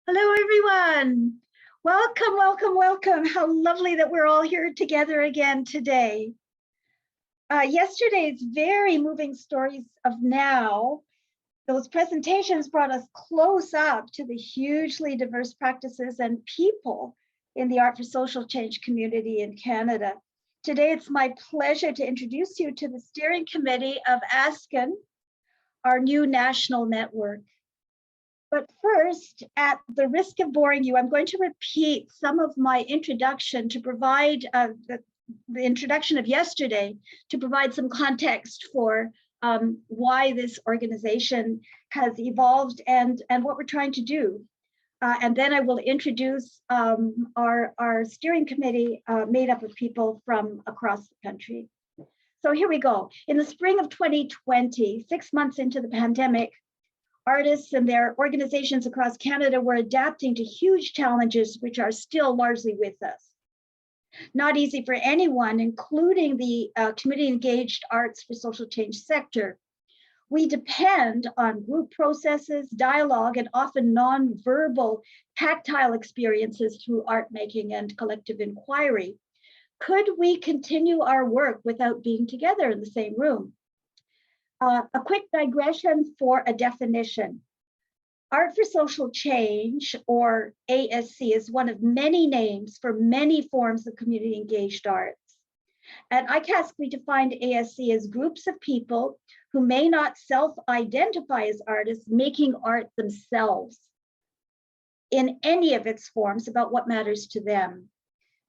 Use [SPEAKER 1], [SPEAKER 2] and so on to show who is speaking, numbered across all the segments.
[SPEAKER 1] Hello, everyone. Welcome, welcome, welcome. How lovely that we're all here together again today. Yesterday's very moving stories of now, those presentations brought us close up to the hugely diverse practices and people in the Art for Social Change community in Canada. Today, it's my pleasure to introduce you to the steering committee of ASCN, our new national network. But first, at the risk of boring you, I'm going to repeat some of my introduction to provide the introduction of yesterday to provide some context for why this organization has evolved and what we're trying to do. And then I will introduce our steering committee made up of people from across the country. So here we go. In the spring of 2020, 6 months into the pandemic, artists and their organizations across Canada were adapting to huge challenges which are still largely with us. Not easy for anyone, including the community-engaged arts for social change sector. We depend on group processes, dialogue, and often non-verbal tactile experiences through art making and collective inquiry. Could we continue our work without being together in the same room? A quick digression for a definition. Art for Social Change, or ASC, is one of many names for many forms of community-engaged arts. At ICASC, we defined ASC as groups of people who may not self-identify as artists making art themselves in any of its forms about what matters to them.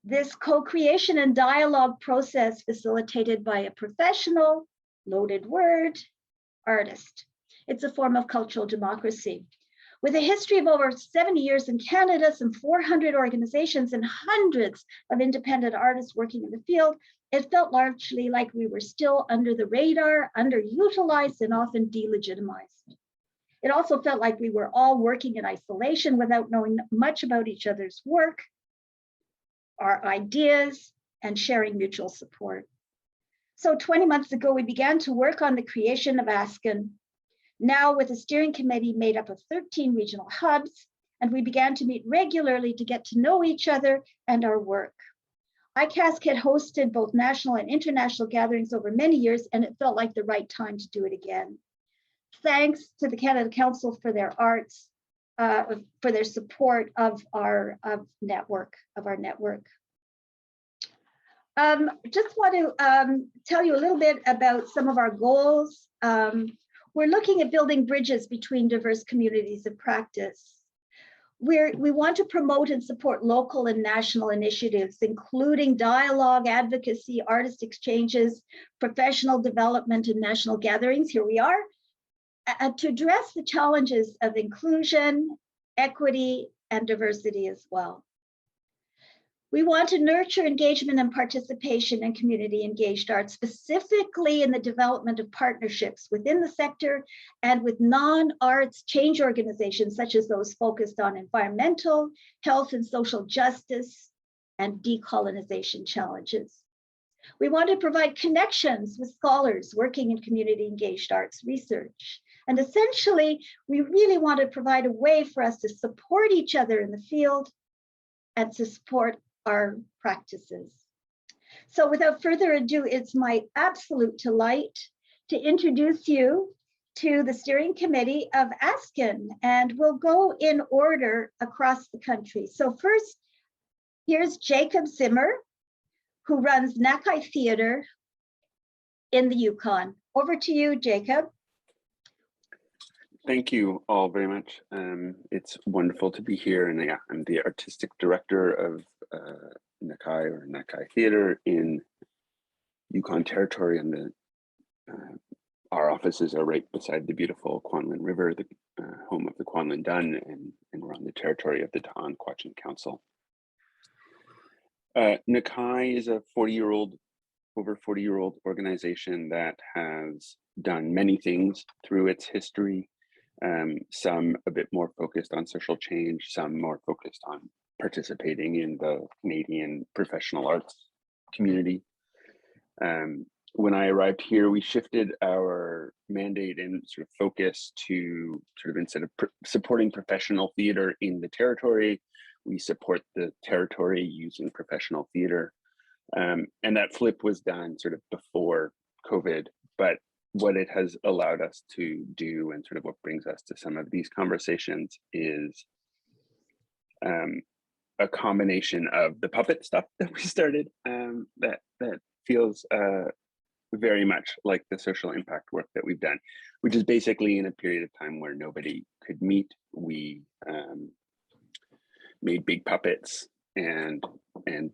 [SPEAKER 1] This co-creation and dialogue process facilitated by a professional, loaded word, artist. It's a form of cultural democracy. With a history of over 70 years in Canada, some 400 organizations and hundreds of independent artists working in the field, it felt largely like we were still under the radar, underutilized, and often delegitimized. It also felt like we were all working in isolation without knowing much about each other's work, our ideas, and sharing mutual support. So 20 months ago, we began to work on the creation of ASCN, now with a steering committee made up of 13 regional hubs, and we began to meet regularly to get to know each other and our work. ICASC had hosted both national and international gatherings over many years, and it felt like the right time to do it again. Thanks to the Canada Council for their arts, for their support of our network. Just want to tell you a little bit about some of our goals. We're looking at building bridges between diverse communities of practice. We want to promote and support local and national initiatives, including dialogue, advocacy, artist exchanges, professional development, and national gatherings. Here we are, to address the challenges of inclusion, equity, and diversity as well. We want to nurture engagement and participation in community-engaged arts, specifically in the development of partnerships within the sector and with non-arts change organizations, such as those focused on environmental, health and social justice, and decolonization challenges. We want to provide connections with scholars working in community-engaged arts research. And essentially, we really want to provide a way for us to support each other in the field and to support our practices. So without further ado, it's my absolute delight to introduce you to the steering committee of ASCN, and we'll go in order across the country. So first, here's Jacob Zimmer, who runs Nakai Theatre in the Yukon. Over to you, Jacob.
[SPEAKER 2] Thank you all very much. It's wonderful to be here, and yeah, I'm the artistic director of Nakai Theatre in Yukon Territory, and our offices are right beside the beautiful Kwanlin River, the home of the Kwanlin Dun, and we're on the territory of the Dahan Kwachin Council. Nakai is a over 40-year-old organization that has done many things through its history. Some a bit more focused on social change, some more focused on participating in the Canadian professional arts community. when I arrived here, we shifted our mandate and sort of focus to sort of, instead of supporting professional theater in the territory, we support the territory using professional theater. And that flip was done sort of before COVID, but what it has allowed us to do, and sort of what brings us to some of these conversations, is a combination of the puppet stuff that we started that feels very much like the social impact work that we've done, which is basically in a period of time where nobody could meet. We made big puppets and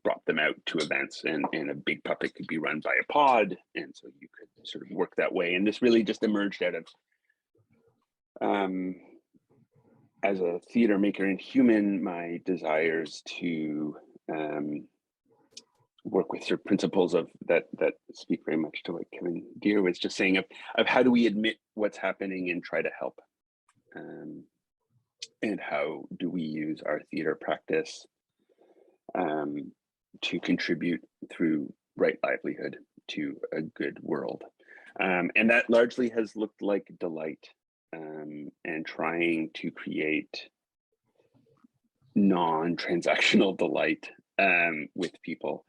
[SPEAKER 2] brought them out to events, and a big puppet could be run by a pod, and so you could sort of work that way. And this really just emerged out of as a theater maker and human, my desires to work with sort of principles of that speak very much to what Kevin Deere was just saying of how do we admit what's happening and try to help, and how do we use our theater practice to contribute through right livelihood to a good world. And that largely has looked like delight, and trying to create non-transactional delight with people.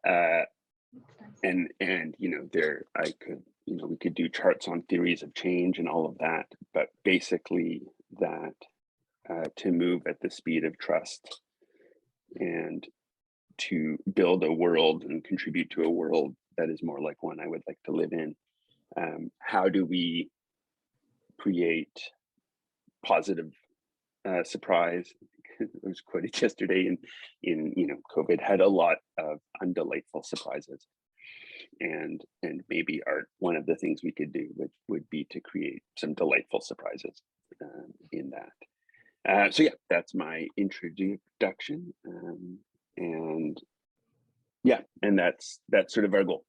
[SPEAKER 2] And you know, we could do charts on theories of change and all of that, but basically that to move at the speed of trust and to build a world and contribute to a world that is more like one I would like to live in. How do we create positive surprise? It was quoted yesterday in you know, COVID had a lot of undelightful surprises, and maybe art, one of the things we could do would be to create some delightful surprises in that. So yeah, that's my introduction, and yeah, and that's sort of our goal,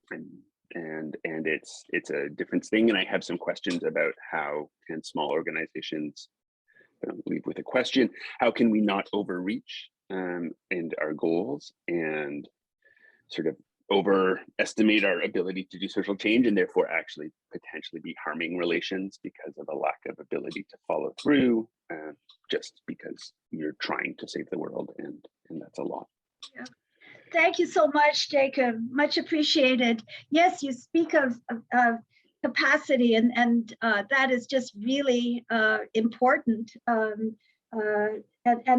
[SPEAKER 2] and it's a different thing. And I have some questions about how can small organizations, leave with a question, how can we not overreach and our goals and sort of overestimate our ability to do social change, and therefore actually potentially be harming relations because of a lack of ability to follow through, just because you're trying to save the world, and that's a lot.
[SPEAKER 1] Yeah. Thank you so much, Jacob. Much appreciated. Yes, you speak of capacity, and that is just really important, and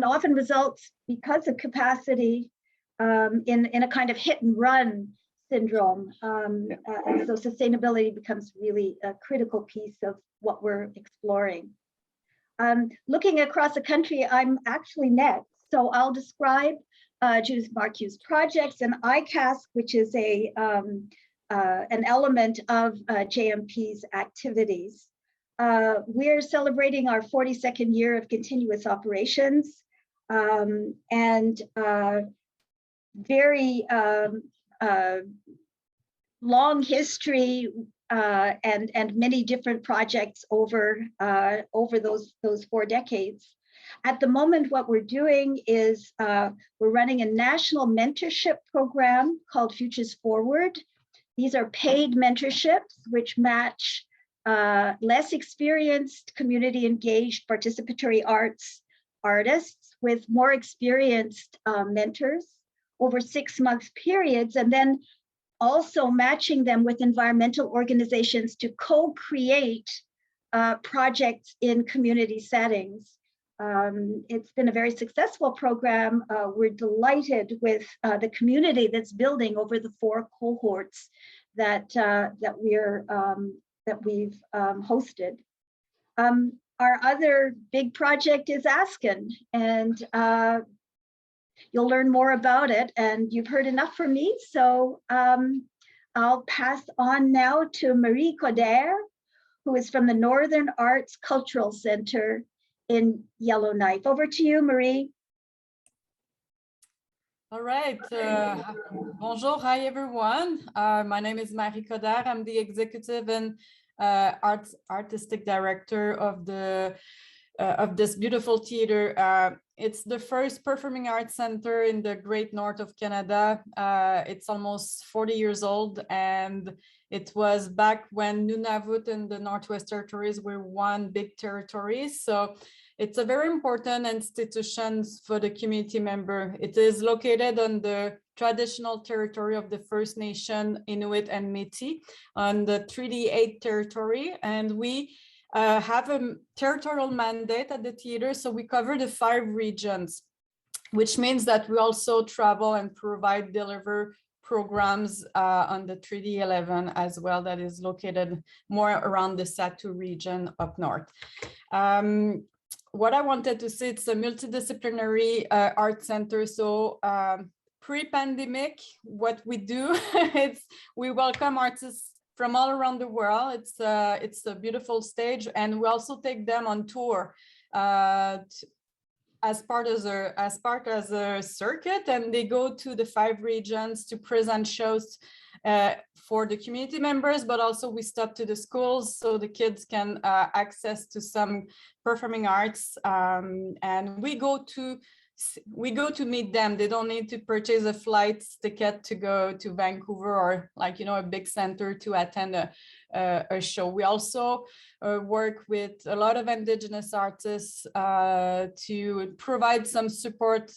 [SPEAKER 1] often results, because of capacity, in a kind of hit and run syndrome. And so sustainability becomes really a critical piece of what we're exploring. Looking across the country, I'm actually next, so I'll describe Judith Marquez's projects, and icasc, which is an element of JMP's activities. We're celebrating our 42nd year of continuous operations, and very long history, and many different projects over those 4 decades. At the moment, what we're doing is we're running a national mentorship program called Futures Forward. These are paid mentorships which match less experienced, community engaged, participatory artists with more experienced mentors over 6-month periods, and then also matching them with environmental organizations to co-create projects in community settings. It's been a very successful program. We're delighted with the community that's building over the 4 cohorts that we've hosted. Our other big project is ASCN, and you'll learn more about it, and you've heard enough from me. So I'll pass on now to Marie Coder, who is from the Northern Arts Cultural Center in Yellowknife. Over to you, Marie.
[SPEAKER 3] All right. Bonjour. Hi, everyone. My name is Marie Coder. I'm the executive and artistic director of the of this beautiful theater. It's the first performing arts center in the great north of Canada. It's almost 40 years old, and it was back when Nunavut and the Northwest Territories were one big territory. So it's a very important institution for the community member. It is located on the traditional territory of the First Nation, Inuit and Métis on the Treaty 8 territory. And we have a territorial mandate at the theater. So we cover the 5 regions, which means that we also travel and deliver programs on the Treaty 11 as well, that is located more around the Satu region up north. What I wanted to say, it's a multidisciplinary art center. So pre-pandemic, what we do is we welcome artists from all around the world. It's a beautiful stage, and we also take them on tour as part of a circuit, and they go to the 5 regions to present shows for the community members, but also we stop to the schools so the kids can access to some performing arts, and we go to meet them. They don't need to purchase a flight ticket to go to Vancouver or a big center to attend a show. We also work with a lot of Indigenous artists to provide some support.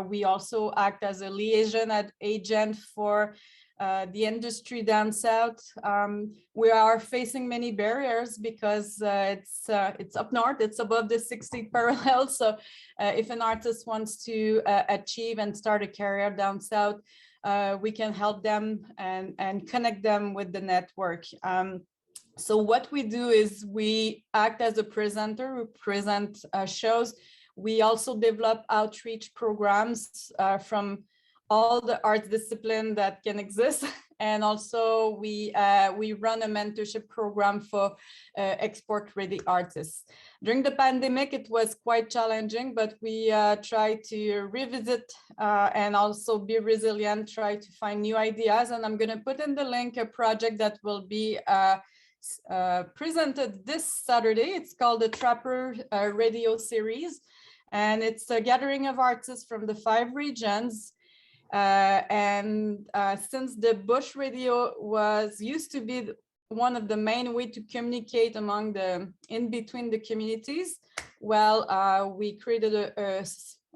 [SPEAKER 3] We also act as a liaison agent for the industry down south. We are facing many barriers because it's up north, it's above the 60th parallel. So if an artist wants to achieve and start a career down south, we can help them and connect them with the network. So what we do is we act as a presenter, we present shows. We also develop outreach programs from all the arts discipline that can exist. And also we run a mentorship program for export-ready artists. During the pandemic, it was quite challenging, but we try to revisit and also be resilient, try to find new ideas. And I'm gonna put in the link a project that will be presented this Saturday. It's called the Trapper Radio Series. And it's a gathering of artists from the 5 regions. Since the bush radio used to be one of the main way to communicate in between the communities, well, we created a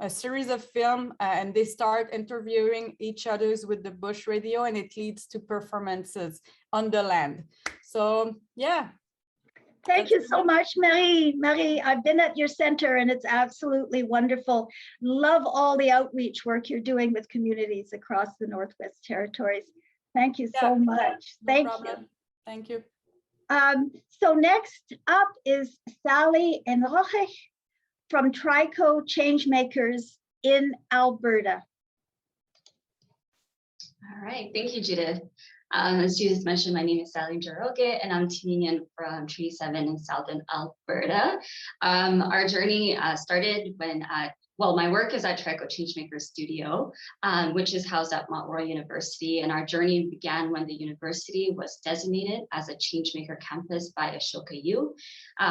[SPEAKER 3] series of film, and they start interviewing each others with the bush radio, and it leads to performances on the land. So yeah.
[SPEAKER 1] Thank you so much, Marie. Marie, I've been at your center and it's absolutely wonderful. Love all the outreach work you're doing with communities across the Northwest Territories. Thank you so much. Thank you.
[SPEAKER 3] Thank you.
[SPEAKER 1] So next up is Sally Enroche from Trico Changemakers in Alberta.
[SPEAKER 4] All right, thank you, Judith. As Judith mentioned, my name is Sally Enroche, and I'm tuning in from Treaty 7 in Southern Alberta. Our journey started when, my work is at Trico Changemakers Studio, which is housed at Mount Royal University. And our journey began when the university was designated as a Changemaker campus by Ashoka U,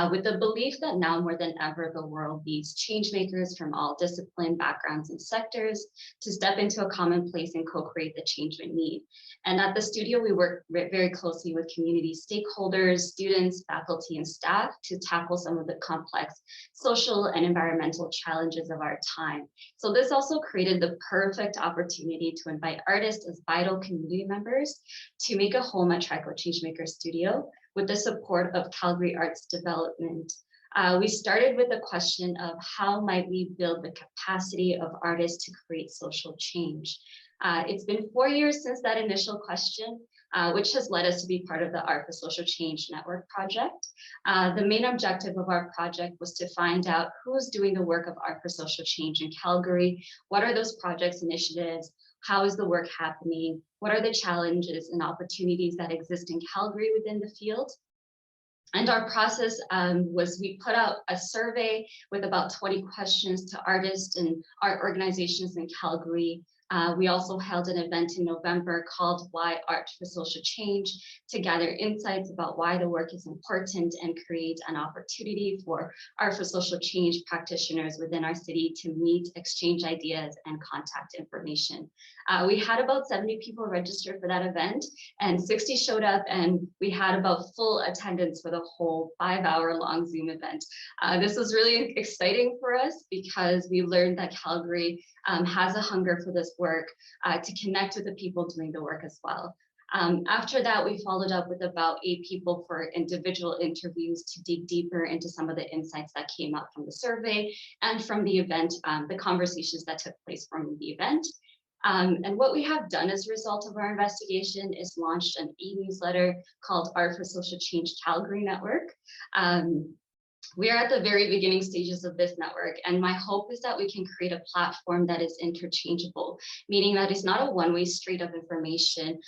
[SPEAKER 4] with the belief that now more than ever, the world needs changemakers from all discipline, backgrounds, and sectors to step into a common place and co-create the change we need. And at the studio, we work very closely with community stakeholders, students, faculty, and staff to tackle some of the complex social and environmental challenges of our time. So this also created the perfect opportunity to invite artists as vital community members to make a home at Trico Changemakers Studio with the support of Calgary Arts Development. We started with the question of how might we build the capacity of artists to create social change. It's been 4 years since that initial question, which has led us to be part of the Art for Social Change Network project. The main objective of our project was to find out who's doing the work of Art for Social Change in Calgary, what are those projects, initiatives, how is the work happening, what are the challenges and opportunities that exist in Calgary within the field. And our process was we put out a survey with about 20 questions to artists and art organizations in Calgary We also held an event in November called Why Art for Social Change to gather insights about why the work is important and create an opportunity for Art for Social Change practitioners within our city to meet, exchange ideas, and contact information. We had about 70 people register for that event, and 60 showed up, and we had about full attendance for the whole 5-hour-long Zoom event. This was really exciting for us because we learned that Calgary has a hunger for this work to connect with the people doing the work as well. After that, we followed up with about 8 people for individual interviews to dig deeper into some of the insights that came up from the survey and from the event, the conversations that took place from the event. And what we have done as a result of our investigation is launched an e-newsletter called Art for Social Change Calgary Network. We are at the very beginning stages of this network, and my hope is that we can create a platform that is interchangeable, meaning that it's not a one-way street of information,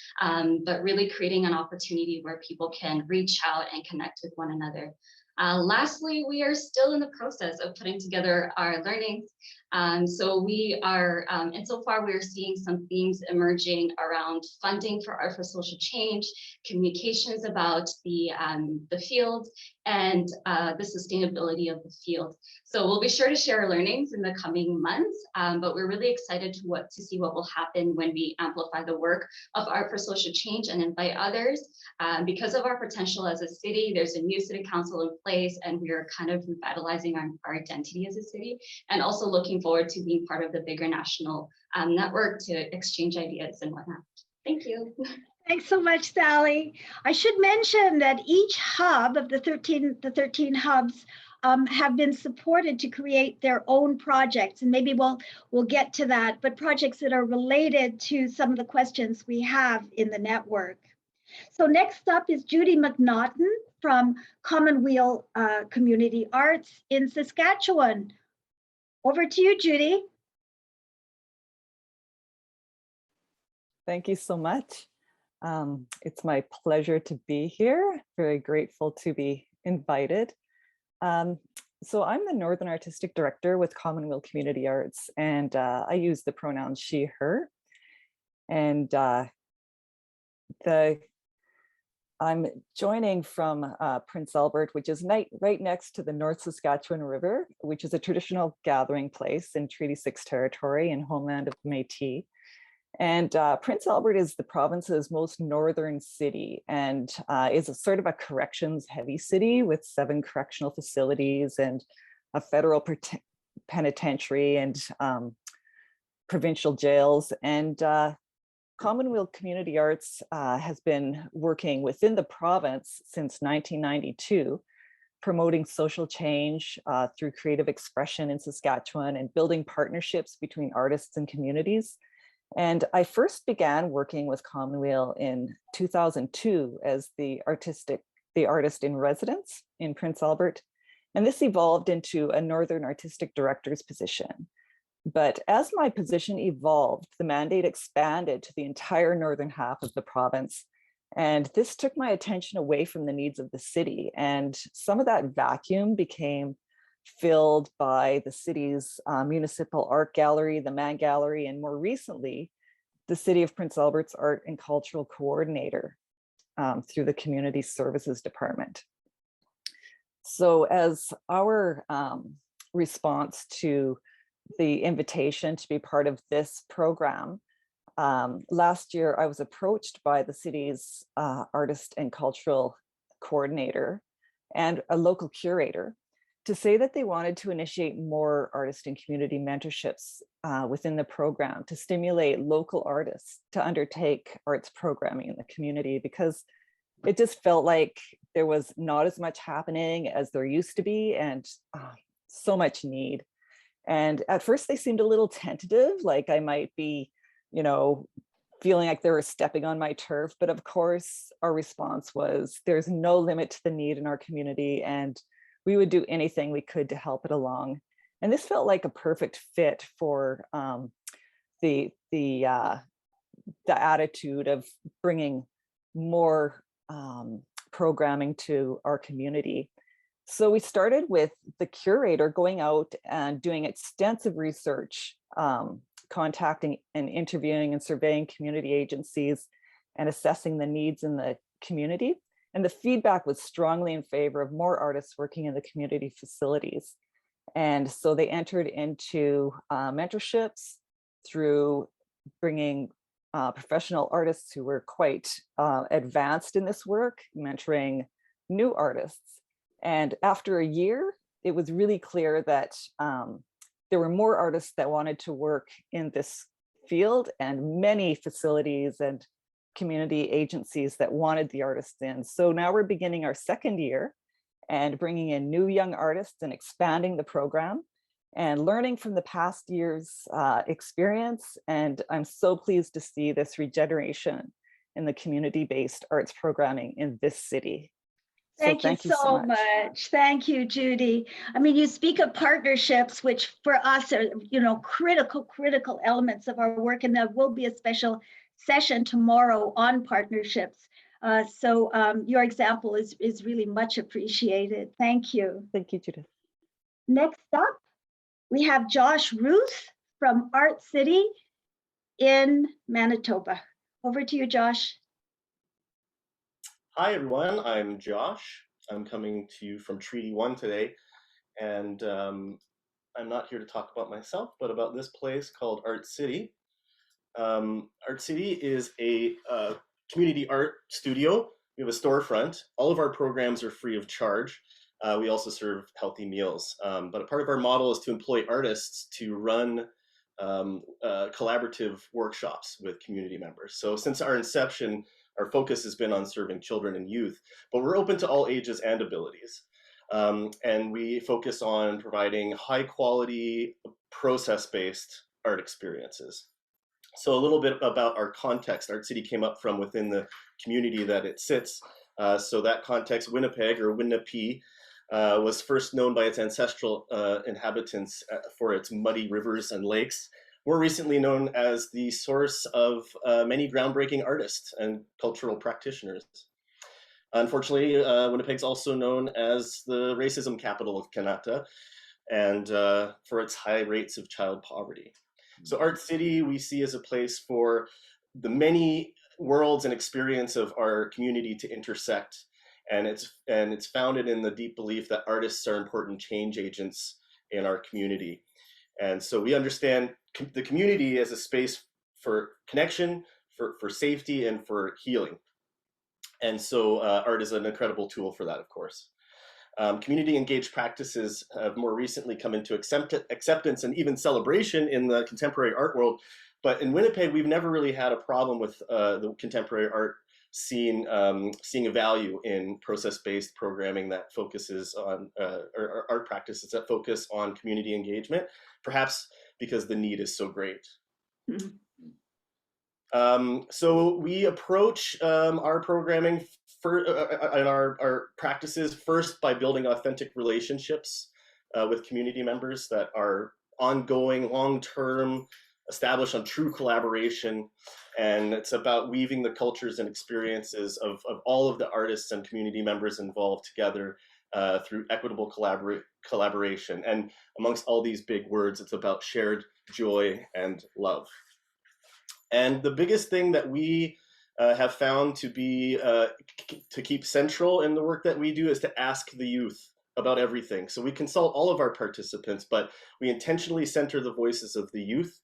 [SPEAKER 4] but really creating an opportunity where people can reach out and connect with one another. Lastly, we are still in the process of putting together our learnings. So we are, and so far we're seeing some themes emerging around funding for Art for Social Change, communications about the field, and the sustainability of the field. So we'll be sure to share our learnings in the coming months, but we're really excited to see what will happen when we amplify the work of Art for Social Change and invite others. Because of our potential as a city, there's a new city council in place, and we are kind of revitalizing our identity as a city, and also looking forward to being part of the bigger national network to exchange ideas and whatnot. Thank you.
[SPEAKER 1] Thanks so much, Sally. I should mention that each hub of the 13 hubs have been supported to create their own projects, and maybe we'll get to that, but projects that are related to some of the questions we have in the network. So next up is Judy McNaughton from Commonweal Community Arts in Saskatchewan. Over to you, Judy.
[SPEAKER 5] Thank you so much. It's my pleasure to be here. Very grateful to be invited. So I'm the Northern Artistic Director with Commonweal Community Arts, and I use the pronouns she, her. And I'm joining from Prince Albert, which is right next to the North Saskatchewan River, which is a traditional gathering place in Treaty 6 territory and homeland of Métis. And Prince Albert is the province's most northern city and is a sort of a corrections heavy city with 7 correctional facilities and a federal penitentiary and provincial jails. And Commonweal Community Arts has been working within the province since 1992, promoting social change through creative expression in Saskatchewan and building partnerships between artists and communities. And I first began working with Commonweal in 2002 as the artist in residence in Prince Albert. And this evolved into a Northern Artistic Director's position. But as my position evolved, the mandate expanded to the entire northern half of the province. And this took my attention away from the needs of the city. And some of that vacuum became filled by the city's municipal art gallery, the Mann Gallery, and more recently, the City of Prince Albert's Art and Cultural Coordinator through the Community Services Department. So as our response to the invitation to be part of this program, last year I was approached by the city's artist and cultural coordinator and a local curator to say that they wanted to initiate more artist and community mentorships within the program to stimulate local artists to undertake arts programming in the community, because it just felt like there was not as much happening as there used to be, and so much need. And at first they seemed a little tentative, like I might be, feeling like they were stepping on my turf. But of course, our response was, there's no limit to the need in our community, and we would do anything we could to help it along. And this felt like a perfect fit for the attitude of bringing more programming to our community. So we started with the curator going out and doing extensive research contacting and interviewing and surveying community agencies and assessing the needs in the community. And the feedback was strongly in favor of more artists working in the community facilities. And so they entered into mentorships through bringing professional artists who were quite advanced in this work, mentoring new artists. And after a year, it was really clear that there were more artists that wanted to work in this field, and many facilities and community agencies that wanted the artists in. So now we're beginning our second year and bringing in new young artists and expanding the program and learning from the past year's experience. And I'm so pleased to see this regeneration in the community-based arts programming in this city.
[SPEAKER 1] Thank you so much. Thank you, Judy. I mean, you speak of partnerships, which for us are, critical elements of our work, and there will be a special session tomorrow on partnerships. So your example is really much appreciated. Thank you.
[SPEAKER 5] Thank you, Judith.
[SPEAKER 1] Next up, we have Josh Ruth from Art City in Manitoba. Over to you, Josh.
[SPEAKER 6] Hi, everyone. I'm Josh. I'm coming to you from Treaty 1 today. And I'm not here to talk about myself, but about this place called Art City. Art City is a community art studio. We have a storefront. All of our programs are free of charge. We also serve healthy meals. But a part of our model is to employ artists to run collaborative workshops with community members. So since our inception, our focus has been on serving children and youth, but we're open to all ages and abilities. And we focus on providing high quality, process-based art experiences. So a little bit about our context. Art City came up from within the community that it sits. So that context, Winnipeg, or Winnipe, was first known by its ancestral inhabitants for its muddy rivers and lakes, more recently known as the source of many groundbreaking artists and cultural practitioners. Unfortunately, Winnipeg's also known as the racism capital of Canada, and for its high rates of child poverty. So Art City we see as a place for the many worlds and experience of our community to intersect. And it's founded in the deep belief that artists are important change agents in our community. And so we understand the community as a space for connection, for safety, and for healing. And so art is an incredible tool for that, of course. Community engaged practices have more recently come into acceptance and even celebration in the contemporary art world. But in Winnipeg, we've never really had a problem with the contemporary art seeing a value in process-based programming that focuses on, or art practices that focus on community engagement, perhaps because the need is so great. Mm-hmm. So we approach our programming and our practices first by building authentic relationships with community members that are ongoing, long-term, established on true collaboration. And it's about weaving the cultures and experiences of all of the artists and community members involved together through equitable collaboration. And amongst all these big words, it's about shared joy and love. And the biggest thing that we have found to be to keep central in the work that we do is to ask the youth about everything. So we consult all of our participants, but we intentionally center the voices of the youth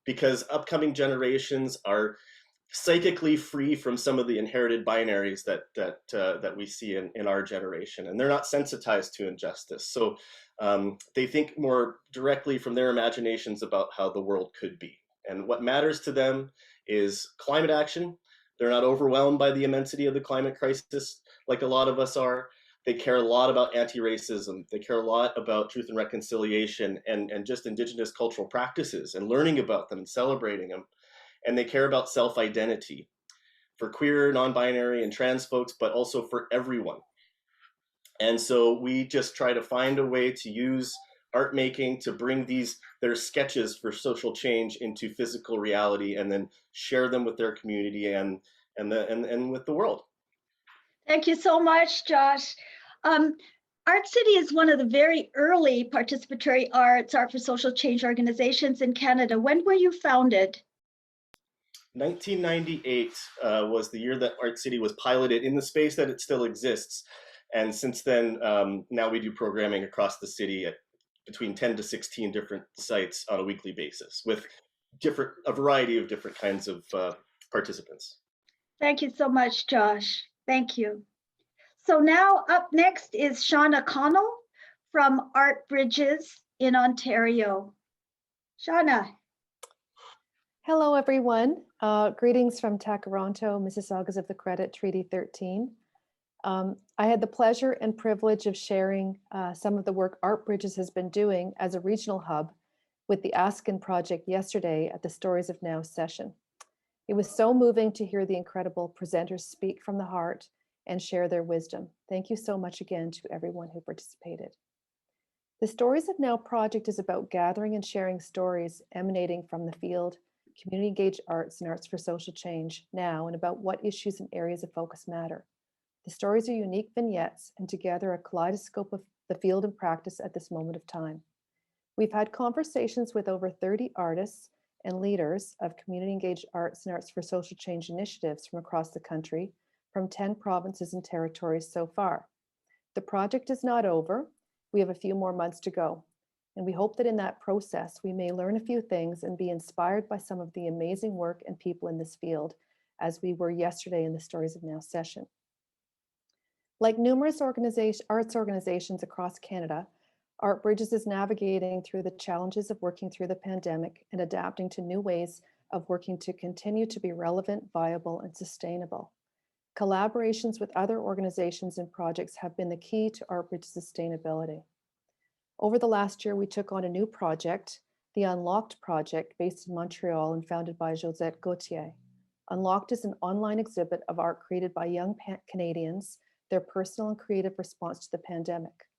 [SPEAKER 6] because upcoming generations are psychically free from some of the inherited binaries that we see in our generation, and they're not sensitized to injustice. So they think more directly from their imaginations about how the world could be. And what matters to them is climate action. They're not overwhelmed by the immensity of the climate crisis like a lot of us are. They care a lot about anti-racism. They care a lot about truth and reconciliation and just Indigenous cultural practices and learning about them and celebrating them. And they care about self-identity for queer, non-binary, and trans folks, but also for everyone. And so we just try to find a way to use art making to bring their sketches for social change into physical reality and then share them with their community and with the world.
[SPEAKER 1] Thank you so much, Josh. Are Art City is one of the very early participatory arts, art for social change organizations in Canada. When were you founded?
[SPEAKER 6] 1998 was the year that Art City was piloted in the space that it still exists. And since then, now we do programming across the city at between 10 to 16 different sites on a weekly basis with a variety of different kinds of participants.
[SPEAKER 1] Thank you so much, Josh. Thank you. So now up next is Shauna Connell from Art Bridges in Ontario. Shauna.
[SPEAKER 7] Hello, everyone. Greetings from Takaronto, Mississaugas of the Credit, Treaty 13. I had the pleasure and privilege of sharing some of the work Art Bridges has been doing as a regional hub with the ASCN project yesterday at the Stories of Now session. It was so moving to hear the incredible presenters speak from the heart and share their wisdom. Thank you so much again to everyone who participated. The Stories of Now project is about gathering and sharing stories emanating from the field, community engaged arts and arts for social change now, and about what issues and areas of focus matter. The stories are unique vignettes and together a kaleidoscope of the field and practice at this moment of time. We've had conversations with over 30 artists and leaders of community engaged arts and arts for social change initiatives from across the country, from 10 provinces and territories so far. The project is not over. We have a few more months to go. And we hope that in that process, we may learn a few things and be inspired by some of the amazing work and people in this field, as we were yesterday in the Stories of Now session. Like numerous arts organizations across Canada, Art Bridges is navigating through the challenges of working through the pandemic and adapting to new ways of working to continue to be relevant, viable, and sustainable. Collaborations with other organizations and projects have been the key to Art Bridges' sustainability. Over the last year, we took on a new project, the Unlocked Project, based in Montreal and founded by Josette Gauthier. Unlocked is an online exhibit of art created by young Canadians, their personal and creative response to the pandemic.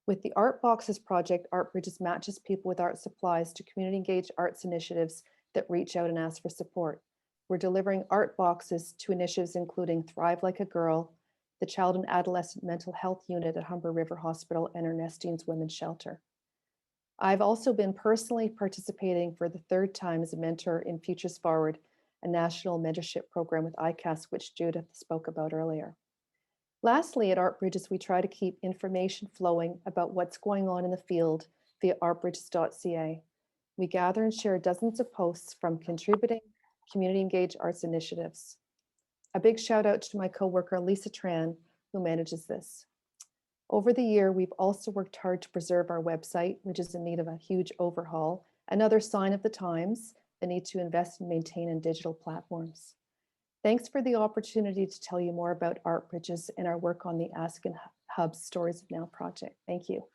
[SPEAKER 7] With the Art Boxes project, Art Bridges matches people with art supplies to community engaged arts initiatives that reach out and ask for support. We're delivering art boxes to initiatives including Thrive Like a Girl, the Child and Adolescent Mental Health Unit at Humber River Hospital, and Ernestine's Women's Shelter. I've also been personally participating for the third time as a mentor in Futures Forward, a national mentorship program with icasc, which Judith spoke about earlier. Lastly, at Art Bridges, we try to keep information flowing about what's going on in the field via artbridges.ca. We gather and share dozens of posts from contributing community engaged arts initiatives. A big shout out to my coworker, Lisa Tran, who manages this. Over the year, we've also worked hard to preserve our website, which is in need of a huge overhaul, another sign of the times, the need to invest and maintain in digital platforms. Thanks for the opportunity to tell you more about Art Bridges and our work on the ASCN Hub's Stories of Now project. Thank you.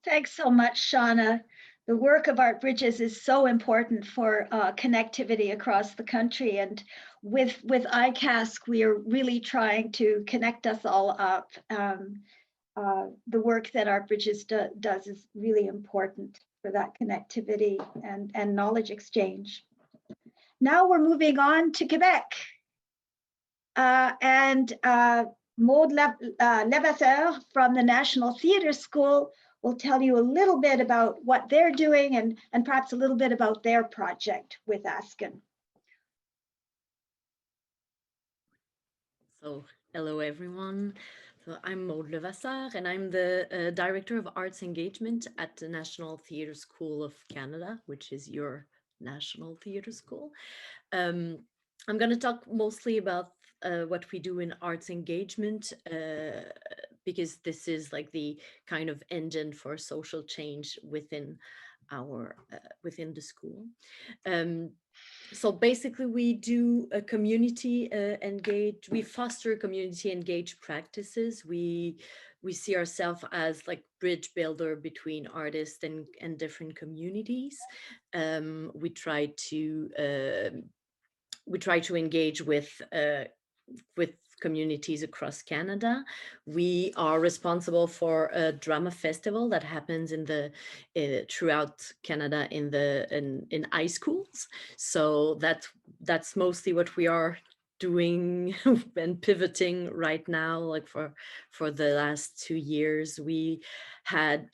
[SPEAKER 1] Thanks so much, Shauna. The work of Art Bridges is so important for connectivity across the country. And with icasc, we are really trying to connect us all up. The work that Art Bridges does is really important for that connectivity and knowledge exchange. Now we're moving on to Quebec. Maud Levasseur from the National Theatre School will tell you a little bit about what they're doing and perhaps a little bit about their project with ASCN.
[SPEAKER 8] So, hello everyone. So I'm Maud Levasseur and I'm the Director of Arts Engagement at the National Theatre School of Canada, which is your National Theatre School. I'm going to talk mostly about what we do in arts engagement because this is like the kind of engine for social change within our within the school. So basically we do a community we foster community engaged practices. We see ourselves as like bridge builder between artists and different communities. We try to engage with communities across Canada. We are responsible for a drama festival that happens throughout Canada in high schools. So that's mostly what we are doing and pivoting right now. Like for the last 2 years, we had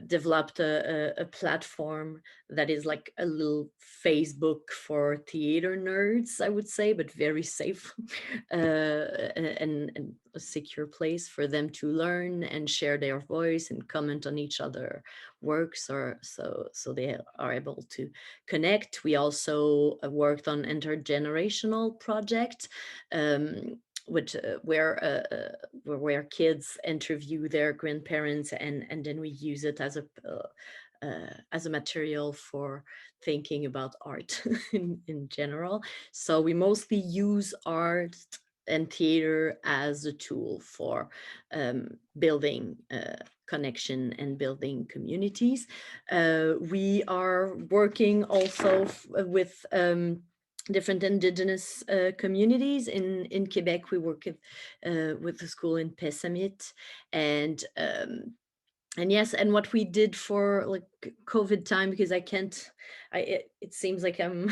[SPEAKER 8] developed a platform that is like a little Facebook for theater nerds, I would say, but very safe and a secure place for them to learn and share their voice and comment on each other works, or so they are able to connect. We also worked on intergenerational project, which where kids interview their grandparents, and then we use it as a material for thinking about art in general. So we mostly use art and theater as a tool for building connection and building communities. We are working also with different indigenous communities in Quebec. We work with the school in Pessamit, and yes, and what we did for like COVID time, because it seems like I'm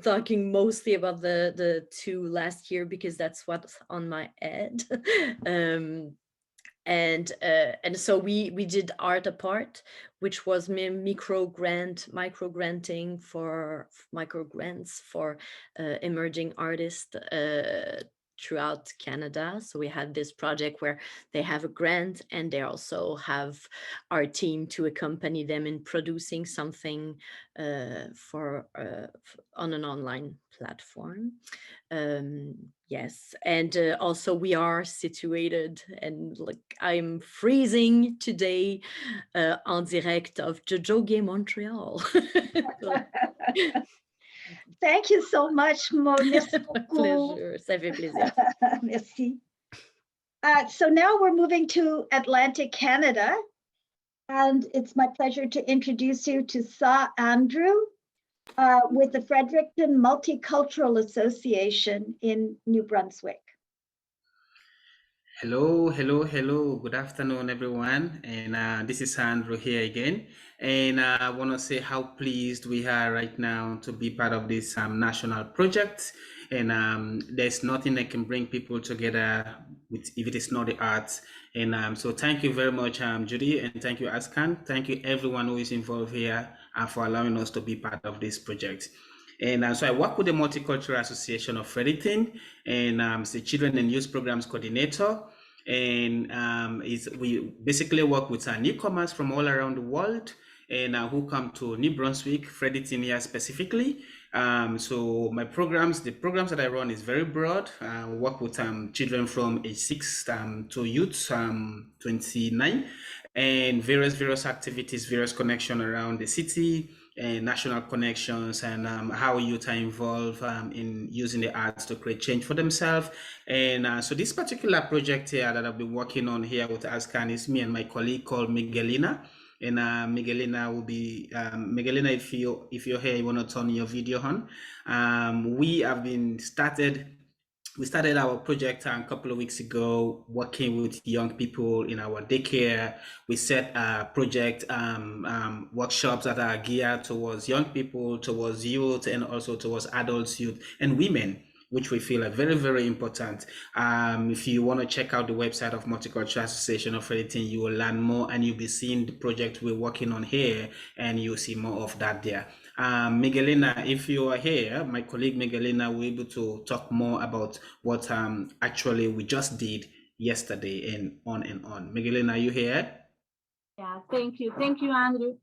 [SPEAKER 8] talking mostly about the 2 last year because that's what's on my head. And so we did Art Apart, which was micro granting for micro grants for emerging artists throughout Canada. So we had this project where they have a grant and they also have our team to accompany them in producing something on an online platform. Yes, and also we are situated, and like I'm freezing today en direct of Jojo Montreal.
[SPEAKER 1] Thank you so much, Maud. Merci beaucoup.
[SPEAKER 8] Pleasure, ça fait plaisir.
[SPEAKER 1] Merci. So now we're moving to Atlantic Canada, and it's my pleasure to introduce you to Sa Andrew with the Fredericton Multicultural Association in New Brunswick.
[SPEAKER 9] Hello. Good afternoon, everyone. And this is Andrew here again. And I want to say how pleased we are right now to be part of this national project. And there's nothing that can bring people together if it is not the arts. And so thank you very much, Judy, and thank you, ASCN. Thank you, everyone who is involved here for allowing us to be part of this project. And so I work with the Multicultural Association of Fredericton, and it's the Children and Youth Programs Coordinator. And we basically work with newcomers from all around the world, and who come to New Brunswick, Fredericton here specifically. So the programs that I run is very broad. I work with children from age 6 to youth 29, and various activities, various connections around the city, and national connections, and how youth are involved in using the arts to create change for themselves. And so this particular project here that I've been working on here with ASCN is me and my colleague called Miguelina. And Miguelina will be Miguelina, if you're here, you want to turn your video on. We started our project a couple of weeks ago, working with young people in our daycare. We set project workshops that are geared towards young people, towards youth, and also towards adults, youth, and women, which we feel are very, very important. If you want to check out the website of Multicultural Association of Fredericton, you will learn more, and you'll be seeing the project we're working on here, and you'll see more of that there. Miguelina, if you are here, my colleague Miguelina will be able to talk more about what actually we just did yesterday, and on and on. Miguelina, are you here?
[SPEAKER 10] Yeah, thank you, Andrew.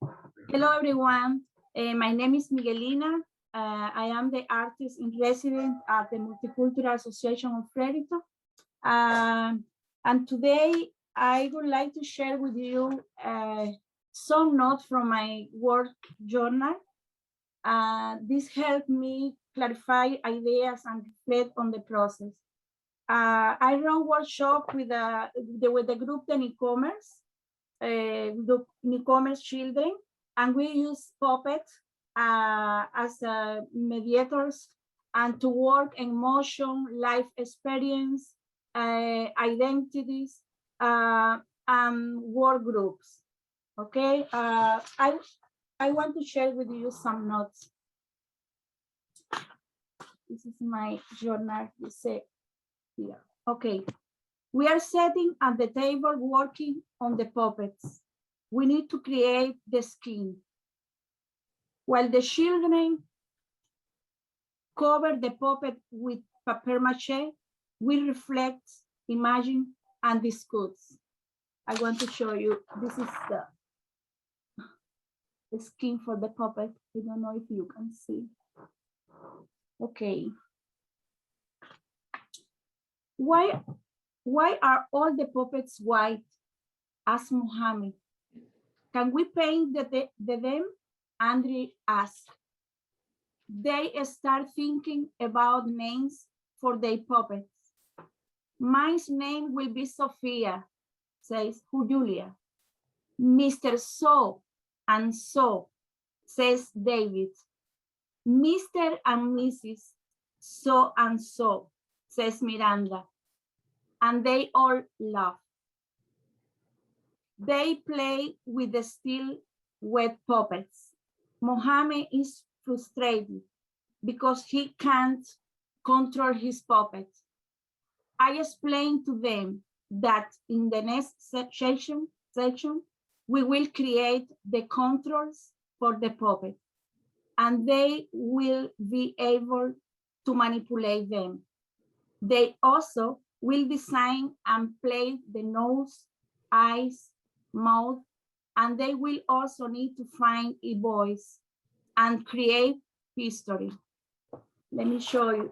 [SPEAKER 10] Hello, everyone. My name is Miguelina. I am the artist in residence at the Multicultural Association of Fredericton. And today I would like to share with you some notes from my work journal. This helped me clarify ideas and reflect on the process. I run workshop with the group, the newcomers children, and we use puppets as mediators, and to work emotion, life experience, identities, and work groups. Okay, I want to share with you some notes. This is my journal, you say here. Okay, we are sitting at the table working on the puppets. We need to create the skin. While the children cover the puppet with papier mâché, we reflect, imagine, and discuss. I want to show you, this is the skin for the puppet. I don't know if you can see. Okay. Why are all the puppets white? Asked Mohammed. Can we paint them? Andrew asked. They start thinking about names for their puppets. Mine's name will be Sophia, says Julia. Mr. So and so, says David. Mr. and Mrs. So and so, says Miranda. And they all laugh. They play with the still wet puppets. Mohammed is frustrated because he can't control his puppets. I explained to them that in the next section, we will create the controls for the puppet, and they will be able to manipulate them. They also will design and play the nose, eyes, mouth, and they will also need to find a voice and create history. Let me show you.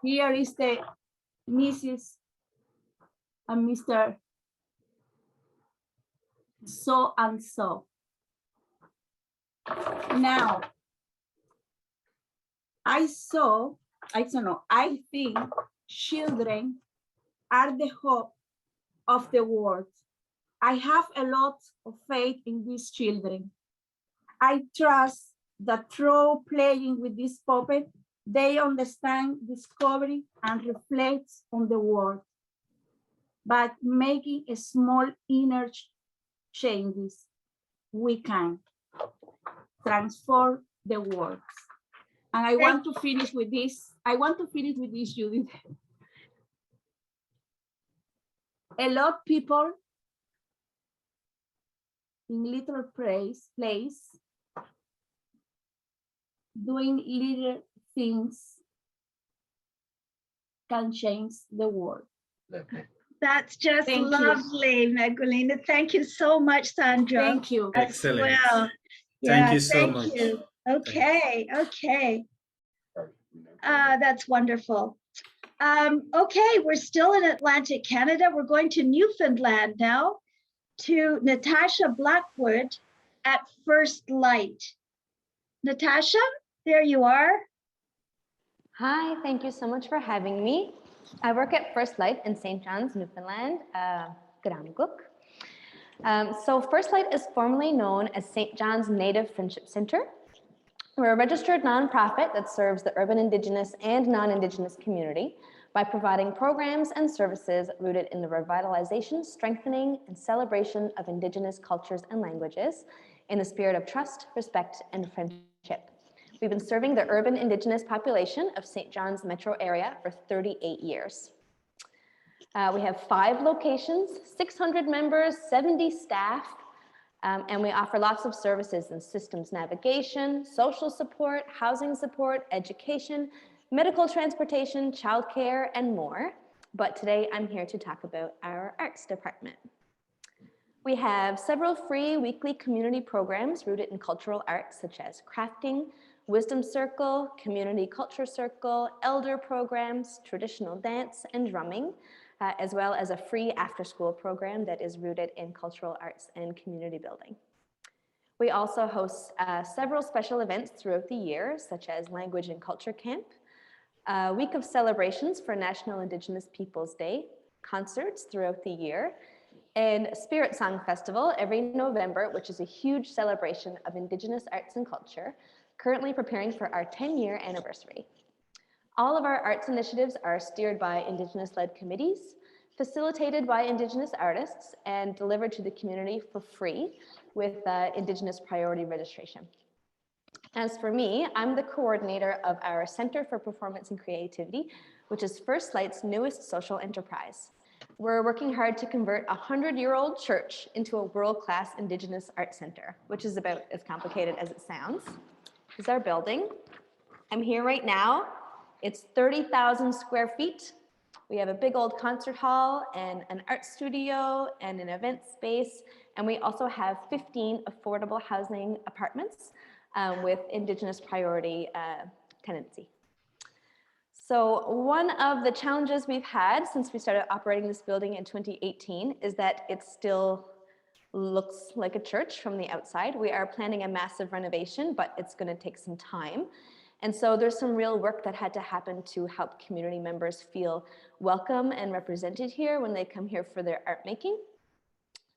[SPEAKER 10] Here is the Mrs. and Mr. So and so. Now, I think children are the hope of the world. I have a lot of faith in these children. I trust that through playing with this puppet, they understand, discover, and reflect on the world, but making a small inner changes, we can transform the world. And I want to finish with this. Judith. A lot of people in little place doing little things can change the world.
[SPEAKER 1] That's just
[SPEAKER 10] Thank
[SPEAKER 1] lovely, Magdalena. Thank you so much, Sandra.
[SPEAKER 10] Thank you.
[SPEAKER 9] Excellent.
[SPEAKER 1] Well,
[SPEAKER 9] Thank you so
[SPEAKER 1] thank
[SPEAKER 9] much.
[SPEAKER 1] you. Okay, okay. That's wonderful. Okay, we're still in Atlantic Canada. We're going to Newfoundland now to Natasha Blackwood at First Light. Natasha, there you are.
[SPEAKER 11] Hi, thank you so much for having me. I work at First Light in St. John's, Newfoundland, Gramguk. So First Light is formerly known as St. John's Native Friendship Center. We're a registered nonprofit that serves the urban Indigenous and non-Indigenous community by providing programs and services rooted in the revitalization, strengthening, and celebration of Indigenous cultures and languages in the spirit of trust, respect, and friendship. We've been serving the urban Indigenous population of St. John's metro area for 38 years. We have 5 locations, 600 members, 70 staff, and we offer lots of services in systems navigation, social support, housing support, education, medical transportation, childcare, and more. But today I'm here to talk about our arts department. We have several free weekly community programs rooted in cultural arts, such as crafting, Wisdom Circle, Community Culture Circle, Elder programs, traditional dance, and drumming, as well as a free after-school program that is rooted in cultural arts and community building. We also host several special events throughout the year, such as Language and Culture Camp, a week of celebrations for National Indigenous Peoples Day, concerts throughout the year, and Spirit Song Festival every November, which is a huge celebration of Indigenous arts and culture, currently preparing for our 10-year anniversary. All of our arts initiatives are steered by Indigenous-led committees, facilitated by Indigenous artists, and delivered to the community for free with Indigenous priority registration. As for me, I'm the coordinator of our Center for Performance and Creativity, which is First Light's newest social enterprise. We're working hard to convert a 100-year-old church into a world-class Indigenous art center, which is about as complicated as it sounds. This is our building. I'm here right now. It's 30,000 square feet. We have a big old concert hall and an art studio and an event space. And we also have 15 affordable housing apartments with Indigenous priority tenancy. So one of the challenges we've had since we started operating this building in 2018 is that it still looks like a church from the outside. We are planning a massive renovation, but it's going to take some time. And so there's some real work that had to happen to help community members feel welcome and represented here when they come here for their art making.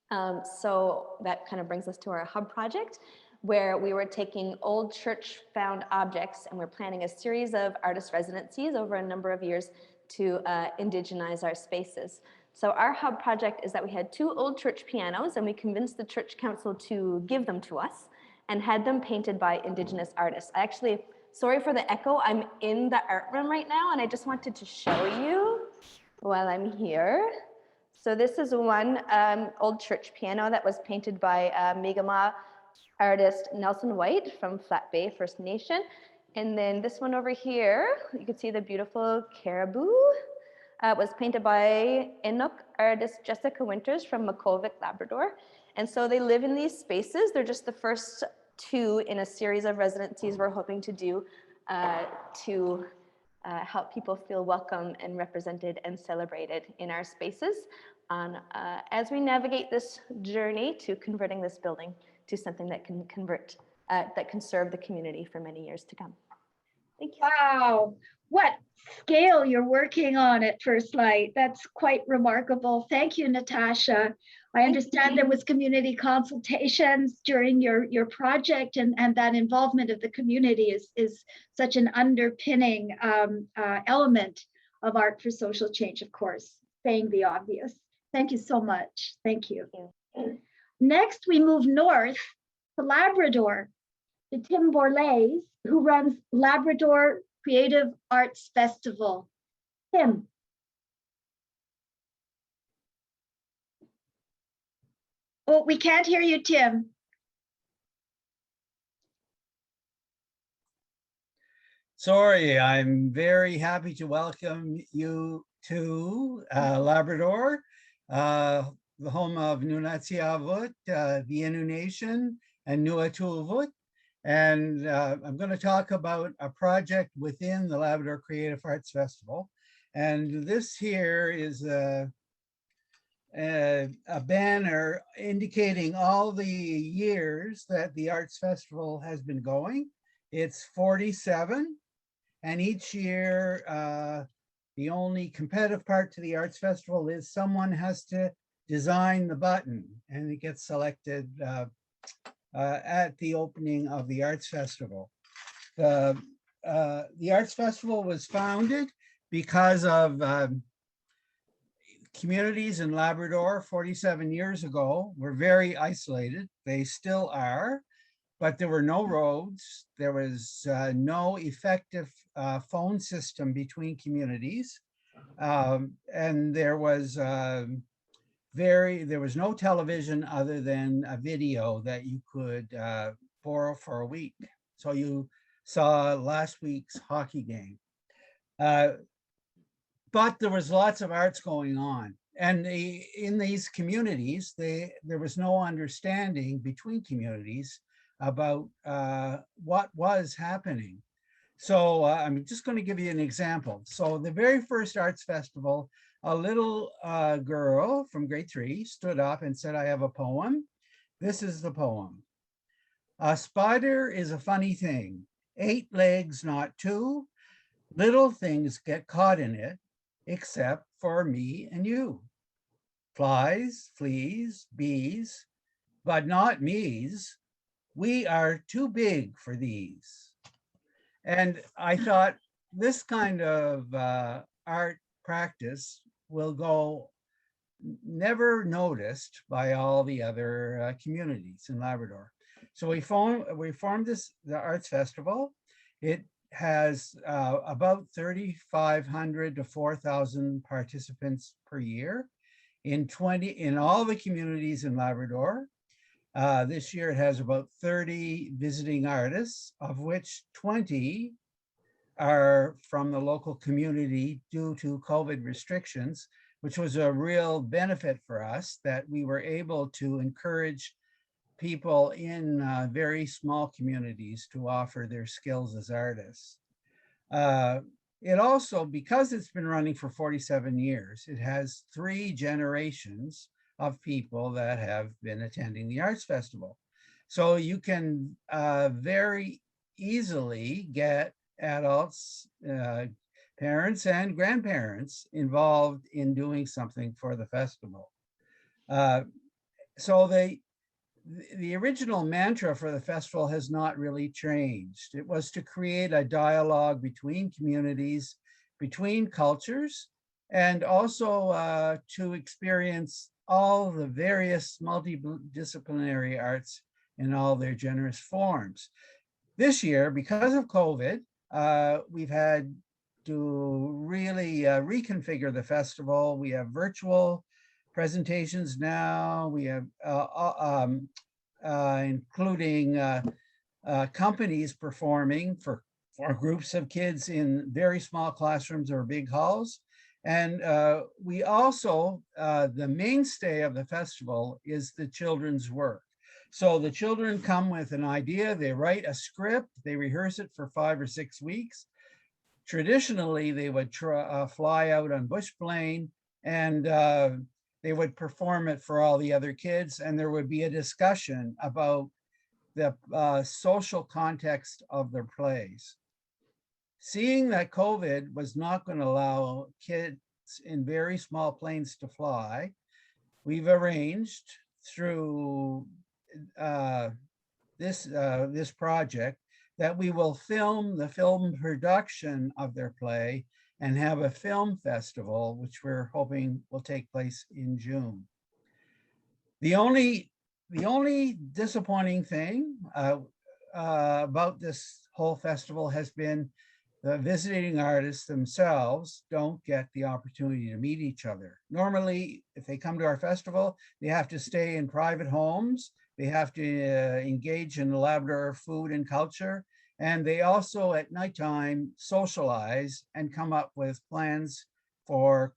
[SPEAKER 11] So that kind of brings us to our hub project, where we were taking old church found objects and we're planning a series of artist residencies over a number of years to indigenize our spaces. So our hub project is that we had 2 old church pianos and we convinced the church council to give them to us and had them painted by Indigenous artists. Actually, sorry for the echo, I'm in the art room right now and I just wanted to show you while I'm here. So this is one old church piano that was painted by Mi'kmaq artist Nelson White from Flat Bay First Nation. And then this one over here, you can see the beautiful caribou. Was painted by Inuk artist Jessica Winters from Makkovik, Labrador. And so they live in these spaces. They're just the first 2 in a series of residencies we're hoping to do to help people feel welcome and represented and celebrated in our spaces as we navigate this journey to converting this building to something that can that can serve the community for many years to come. Thank you.
[SPEAKER 1] Wow, what scale you're working on at First Light. That's quite remarkable. Thank you, Natasha. I understand there was community consultations during your project, and that involvement of the community is such an underpinning element of Art for Social Change, of course, saying the obvious. Thank you so much. Thank you. Next, we move north to Labrador, to Tim Borlase, who runs Labrador Creative Arts Festival. Tim. Oh, we can't hear you, Tim.
[SPEAKER 12] Sorry, I'm very happy to welcome you to Labrador, the home of Nunatsiavut, the Innu Nation, and Nuatulvut. And I'm going to talk about a project within the Labrador Creative Arts Festival. And this here is a banner indicating all the years that the Arts Festival has been going. It's 47, and each year, the only competitive part to the Arts Festival is someone has to design the button, and it gets selected at the opening of the Arts Festival. The Arts Festival was founded because of communities in Labrador 47 years ago were very isolated. They still are, but there were no roads. There was no effective phone system between communities. And there was no television other than a video that you could borrow for a week. So you saw last week's hockey game. But there was lots of arts going on. And in these communities, there was no understanding between communities about what was happening. So I'm just going to give you an example. So the very first arts festival, a little girl from grade 3 stood up and said, I have a poem. This is the poem. A spider is a funny thing. 8 legs, not 2. Little things get caught in it, except for me and you. Flies, fleas, bees, but not me's. We are too big for these. And I thought this kind of art practice will go never noticed by all the other communities in Labrador. So we formed the Arts Festival. It has about 3,500 to 4,000 participants per year in all the communities in Labrador. This year it has about 30 visiting artists, of which 20 are from the local community due to COVID restrictions, which was a real benefit for us, that we were able to encourage people in very small communities to offer their skills as artists. It also, because it's been running for 47 years, it has 3 generations of people that have been attending the Arts Festival. So you can very easily get adults, parents and grandparents involved in doing something for the festival. So the original mantra for the festival has not really changed. It was to create a dialogue between communities, between cultures, and also to experience all the various multidisciplinary arts in all their generous forms. This year, because of COVID, we've had to really reconfigure the festival. We have virtual presentations now. We have including companies performing for groups of kids in very small classrooms or big halls. And we also, the mainstay of the festival is the children's work. So the children come with an idea, they write a script, they rehearse it for 5 or 6 weeks. Traditionally, they would fly out on bush plane and they would perform it for all the other kids, and there would be a discussion about the social context of their plays. Seeing that COVID was not going to allow kids in very small planes to fly, we've arranged through this project that we will film the film production of their play and have a film festival, which we're hoping will take place in June. The only disappointing thing about this whole festival has been the visiting artists themselves don't get the opportunity to meet each other. Normally, if they come to our festival, they have to stay in private homes. They have to engage in Labrador food and culture. And they also at nighttime socialize and come up with plans for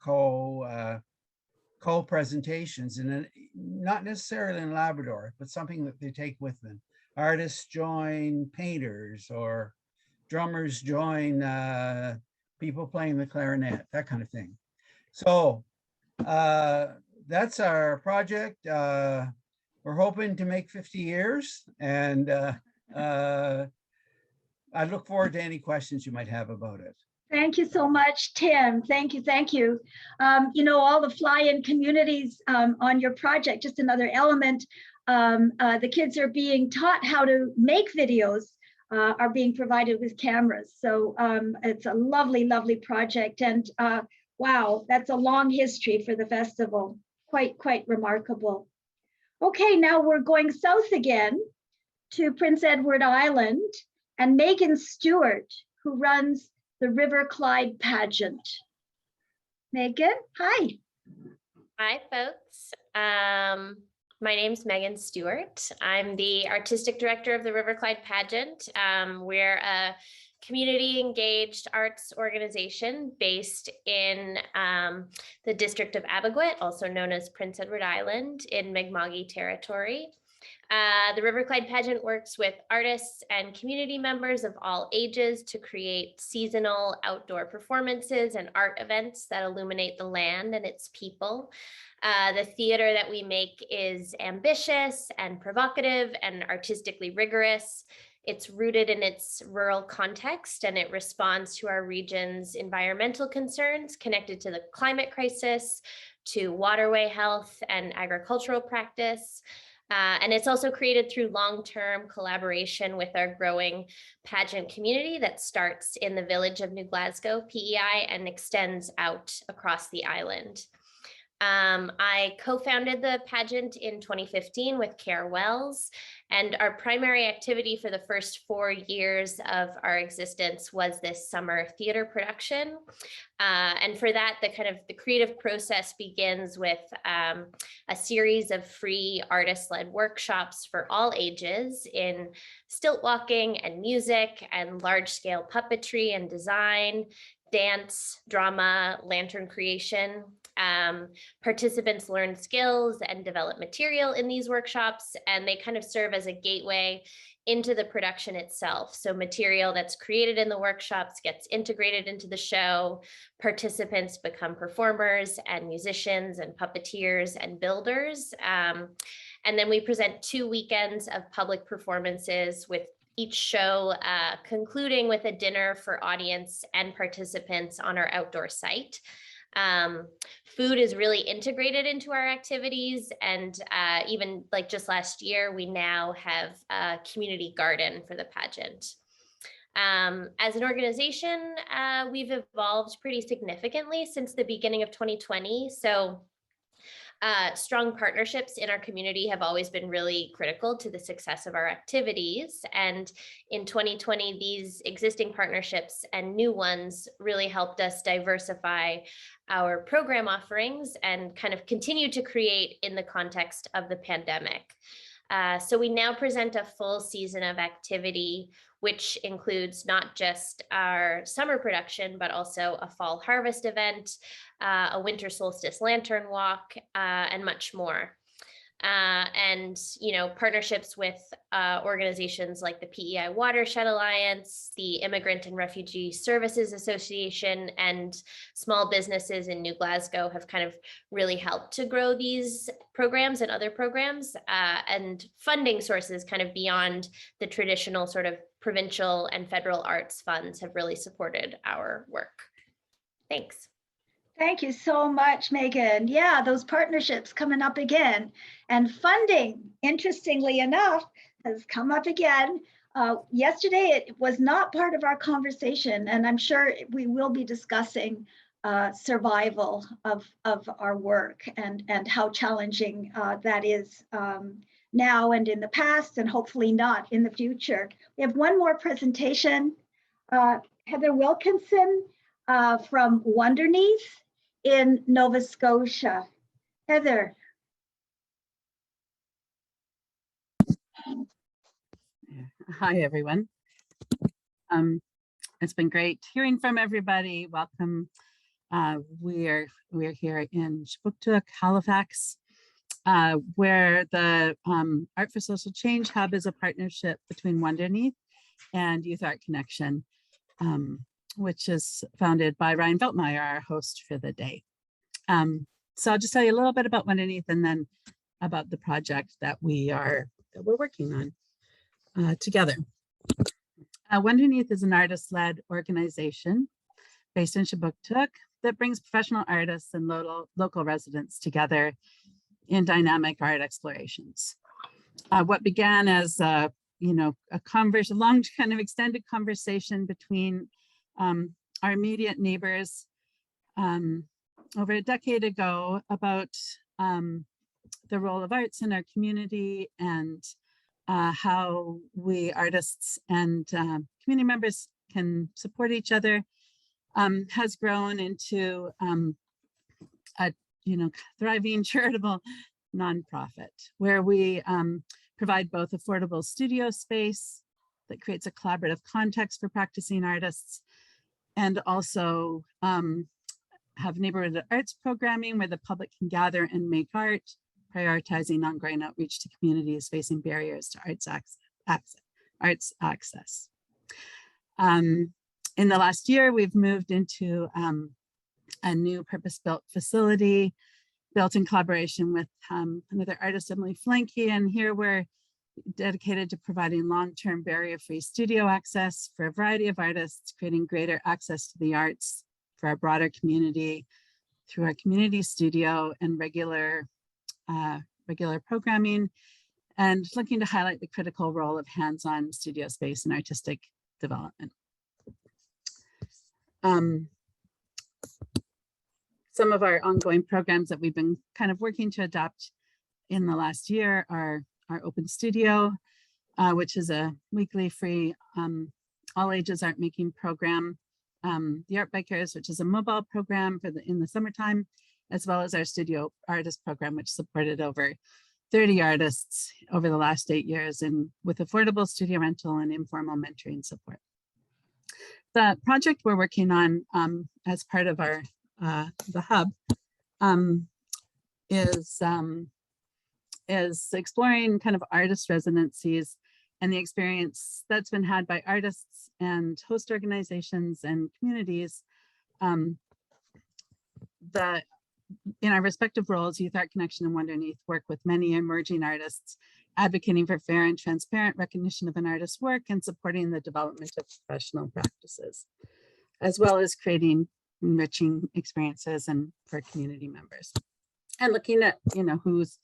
[SPEAKER 12] co-presentations, and not necessarily in Labrador, but something that they take with them. Artists join painters, or drummers join people playing the clarinet, that kind of thing. So that's our project. We're hoping to make 50 years, and I look forward to any questions you might have about it.
[SPEAKER 1] Thank you so much, Tim. Thank you, thank you. You know, all the fly-in communities on your project, just another element. The kids are being taught how to make videos, are being provided with cameras. So it's a lovely, lovely project. And wow, that's a long history for the festival. Quite remarkable. Okay, now we're going south again to Prince Edward Island and Megan Stewart, who runs the River Clyde pageant. Megan, hi.
[SPEAKER 13] Hi, folks. My name's Megan Stewart. I'm the artistic director of the River Clyde pageant. We're a community engaged arts organization based in the district of Abeguit, also known as Prince Edward Island in Mi'kma'ki territory. The River Clyde pageant works with artists and community members of all ages to create seasonal outdoor performances and art events that illuminate the land and its people. The theater that we make is ambitious and provocative and artistically rigorous. It's rooted in its rural context, and it responds to our region's environmental concerns connected to the climate crisis, to waterway health and agricultural practice. And it's also created through long-term collaboration with our growing pageant community that starts in the village of New Glasgow, PEI, and extends out across the island. I co-founded the pageant in 2015 with Care Wells, And our primary activity for the first 4 years of our existence was this summer theater production. And for that, the creative process begins with a series of free artist-led workshops for all ages in stilt walking and music and large-scale puppetry and design, dance, drama, lantern creation. Participants learn skills and develop material in these workshops, and they kind of serve as a gateway into the production itself. So material that's created in the workshops gets integrated into the show. Participants become performers and musicians and puppeteers and builders. And then we present 2 weekends of public performances, with each show concluding with a dinner for audience and participants on our outdoor site. Food is really integrated into our activities, and even like just last year, we now have a community garden for the pageant. As an organization, we've evolved pretty significantly since the beginning of 2020. So strong partnerships in our community have always been really critical to the success of our activities. And in 2020, these existing partnerships and new ones really helped us diversify our program offerings and kind of continue to create in the context of the pandemic. So we now present a full season of activity, which includes not just our summer production, but also a fall harvest event, a winter solstice lantern walk, and much more. And, you know, partnerships with organizations like the PEI Watershed Alliance, the Immigrant and Refugee Services Association, and small businesses in New Glasgow have kind of really helped to grow these programs and other programs, and funding sources kind of beyond the traditional sort of provincial and federal arts funds have really supported our work. Thanks.
[SPEAKER 1] Thank you so much, Megan. Yeah, those partnerships coming up again. And funding, interestingly enough, has come up again. Yesterday, it was not part of our conversation, and I'm sure we will be discussing survival of our work and how challenging that is now and in the past, and hopefully not in the future. We have one more presentation. Heather Wilkinson from Wonderneath in Nova Scotia. Heather.
[SPEAKER 14] Hi, everyone. It's been great hearing from everybody. Welcome. We're here in Shipuktuk, Halifax, where the Art for Social Change Hub is a partnership between Wonderneath and Youth Art Connection, which is founded by Ryan Veltmeyer, our host for the day. So I'll just tell you a little bit about Wonderneath and then about the project that we're working on together. Wonderneath is an artist-led organization based in Shipuktuk that brings professional artists and local residents together in dynamic art explorations. What began as a long kind of extended conversation between our immediate neighbors over a decade ago about the role of arts in our community and how we artists and community members can support each other, has grown into a thriving charitable nonprofit where we provide both affordable studio space that creates a collaborative context for practicing artists, and also have neighborhood arts programming where the public can gather and make art, prioritizing ongoing outreach to communities facing barriers to arts access. In the last year, we've moved into a new purpose-built facility built in collaboration with another artist, Emily Flanke, and here we're dedicated to providing long-term barrier-free studio access for a variety of artists, creating greater access to the arts for our broader community through our community studio and regular programming, and looking to highlight the critical role of hands-on studio space in artistic development. Some of our ongoing programs that we've been kind of working to adopt in the last year are our open studio, which is a weekly free all ages art making program. The Art Bikers, which is a mobile program for in the summertime, as well as our studio artist program, which supported over 30 artists over the last 8 years and with affordable studio rental and informal mentoring support. The project we're working on as part of our the hub is exploring kind of artist residencies and the experience that's been had by artists and host organizations and communities that in our respective roles, Youth Art Connection and Wonderneath work with many emerging artists, advocating for fair and transparent recognition of an artist's work and supporting the development of professional practices, as well as creating enriching experiences and for community members. And looking at, you know, who's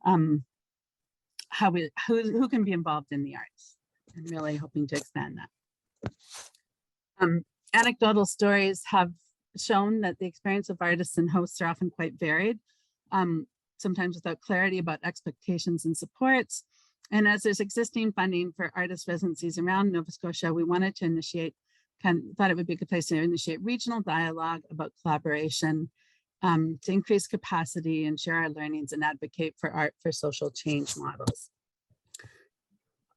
[SPEAKER 14] who can be involved in the arts, and really hoping to expand that. Anecdotal stories have shown that the experience of artists and hosts are often quite varied, sometimes without clarity about expectations and supports. And as there's existing funding for artist residencies around Nova Scotia, we wanted to initiate, thought it would be a good place to initiate regional dialogue about collaboration to increase capacity and share our learnings and advocate for art for social change models.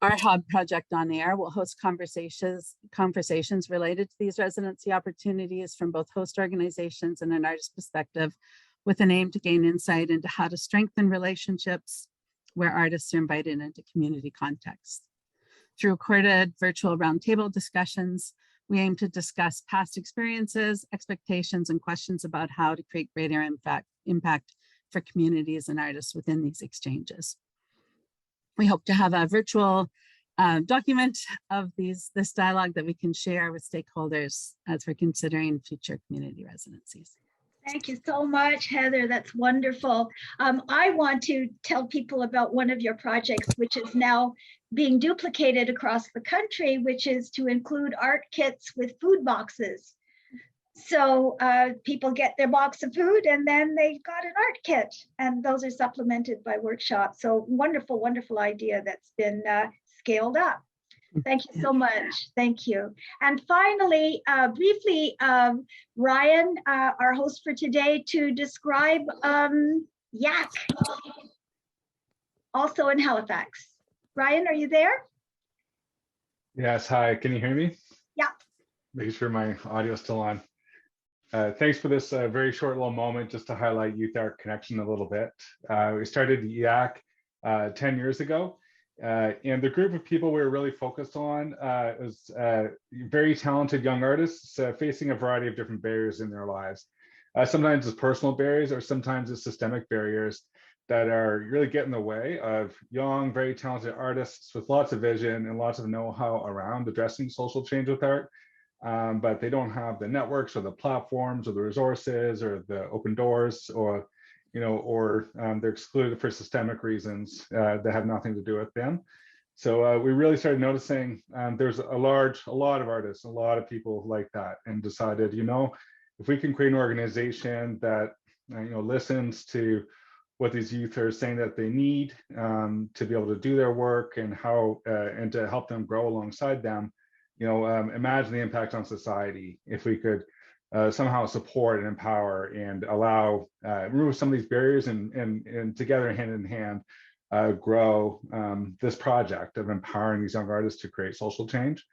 [SPEAKER 14] Our hub project on air will host conversations related to these residency opportunities from both host organizations and an artist perspective, with an aim to gain insight into how to strengthen relationships where artists are invited into community contexts. Through recorded virtual roundtable discussions, we aim to discuss past experiences, expectations, and questions about how to create greater impact for communities and artists within these exchanges. We hope to have a virtual document of this dialogue that we can share with stakeholders as we're considering future community residencies.
[SPEAKER 1] Thank you so much, Heather. That's wonderful. I want to tell people about one of your projects, which is now being duplicated across the country, which is to include art kits with food boxes. So people get their box of food and then they've got an art kit, and those are supplemented by workshops. So wonderful, wonderful idea that's been scaled up. Thank you so much. Thank you. And finally, briefly, Ryan, our host for today, to describe YAC, also in Halifax. Ryan, are you there?
[SPEAKER 15] Yes, hi, can you hear me?
[SPEAKER 1] Yeah.
[SPEAKER 15] Making sure my audio is still on. Thanks for this very short little moment just to highlight Youth Art Connection a little bit. We started YAC 10 years ago, and the group of people we were really focused on was very talented young artists facing a variety of different barriers in their lives. Sometimes it's personal barriers, or sometimes it's systemic barriers that are really get in the way of young, very talented artists with lots of vision and lots of know-how around addressing social change with art. But they don't have the networks or the platforms or the resources or the open doors, or they're excluded for systemic reasons that have nothing to do with them. So we really started noticing there's a lot of artists, a lot of people like that, and decided, if we can create an organization that listens to what these youth are saying that they need to be able to do their work, and how and to help them grow alongside them. Imagine the impact on society if we could somehow support and empower and allow, remove some of these barriers and together, hand in hand, grow this project of empowering these young artists to create social change.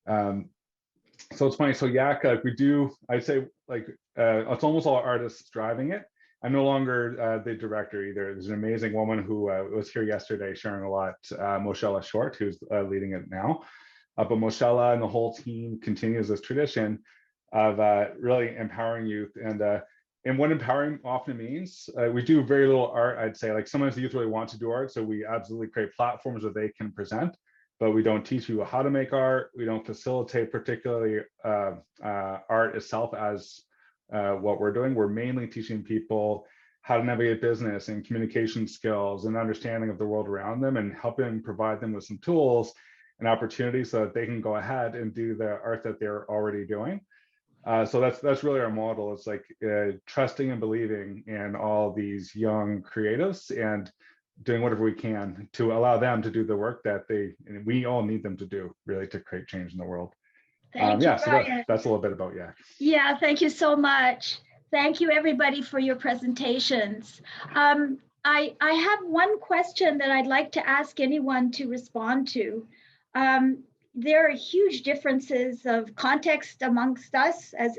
[SPEAKER 15] So it's funny, so YAC, we do, I'd say, it's almost all artists driving it. I'm no longer the director either. There's an amazing woman who was here yesterday sharing a lot, Moshella Short, who's leading it now. But Moshella and the whole team continues this tradition of really empowering youth. And what empowering often means, we do very little art, I'd say. Like, sometimes the youth really want to do art, so we absolutely create platforms where they can present, but we don't teach people how to make art. We don't facilitate particularly art itself as what we're doing. We're mainly teaching people how to navigate business and communication skills and understanding of the world around them, and helping provide them with some tools and opportunities so that they can go ahead and do the art that they're already doing. So that's really our model. It's like trusting and believing in all these young creatives, and doing whatever we can to allow them to do the work that we all need them to do, really, to create change in the world.
[SPEAKER 1] Thank
[SPEAKER 15] Yeah,
[SPEAKER 1] you,
[SPEAKER 15] so
[SPEAKER 1] Ryan.
[SPEAKER 15] that's a little bit about YAC.
[SPEAKER 1] Yeah, thank you so much. Thank you, everybody, for your presentations. I have one question that I'd like to ask anyone to respond to. There are huge differences of context amongst us, as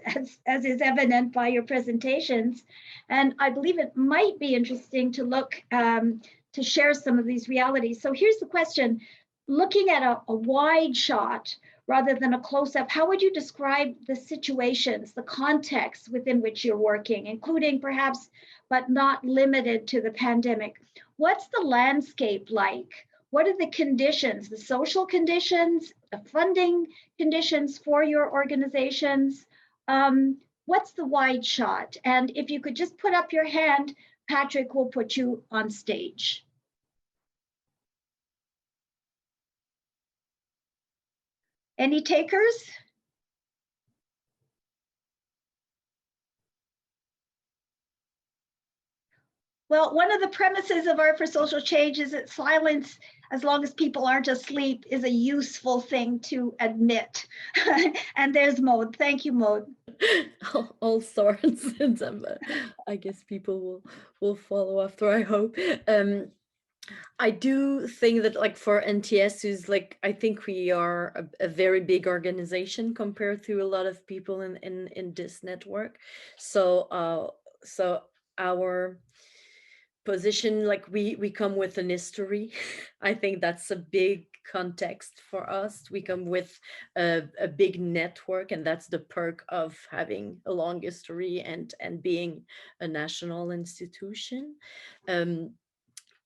[SPEAKER 1] is evident by your presentations. And I believe it might be interesting to look to share some of these realities. So here's the question. Looking at a wide shot, rather than a close-up, how would you describe the situations, the context within which you're working, including perhaps, but not limited to the pandemic? What's the landscape like? What are the conditions, the social conditions, the funding conditions for your organizations? What's the wide shot? And if you could just put up your hand, Patrick will put you on stage. Any takers? Well, one of the premises of Art for Social Change is that silence, as long as people aren't asleep, is a useful thing to admit. And there's Maud. Thank you, Maud.
[SPEAKER 8] All sorts. I guess people will follow after, I hope. I do think that, like, for NTS, who's like, I think we are a very big organization compared to a lot of people in this network. So our position, like, we come with an history. I think that's a big context for us. We come with a big network, and that's the perk of having a long history and being a national institution.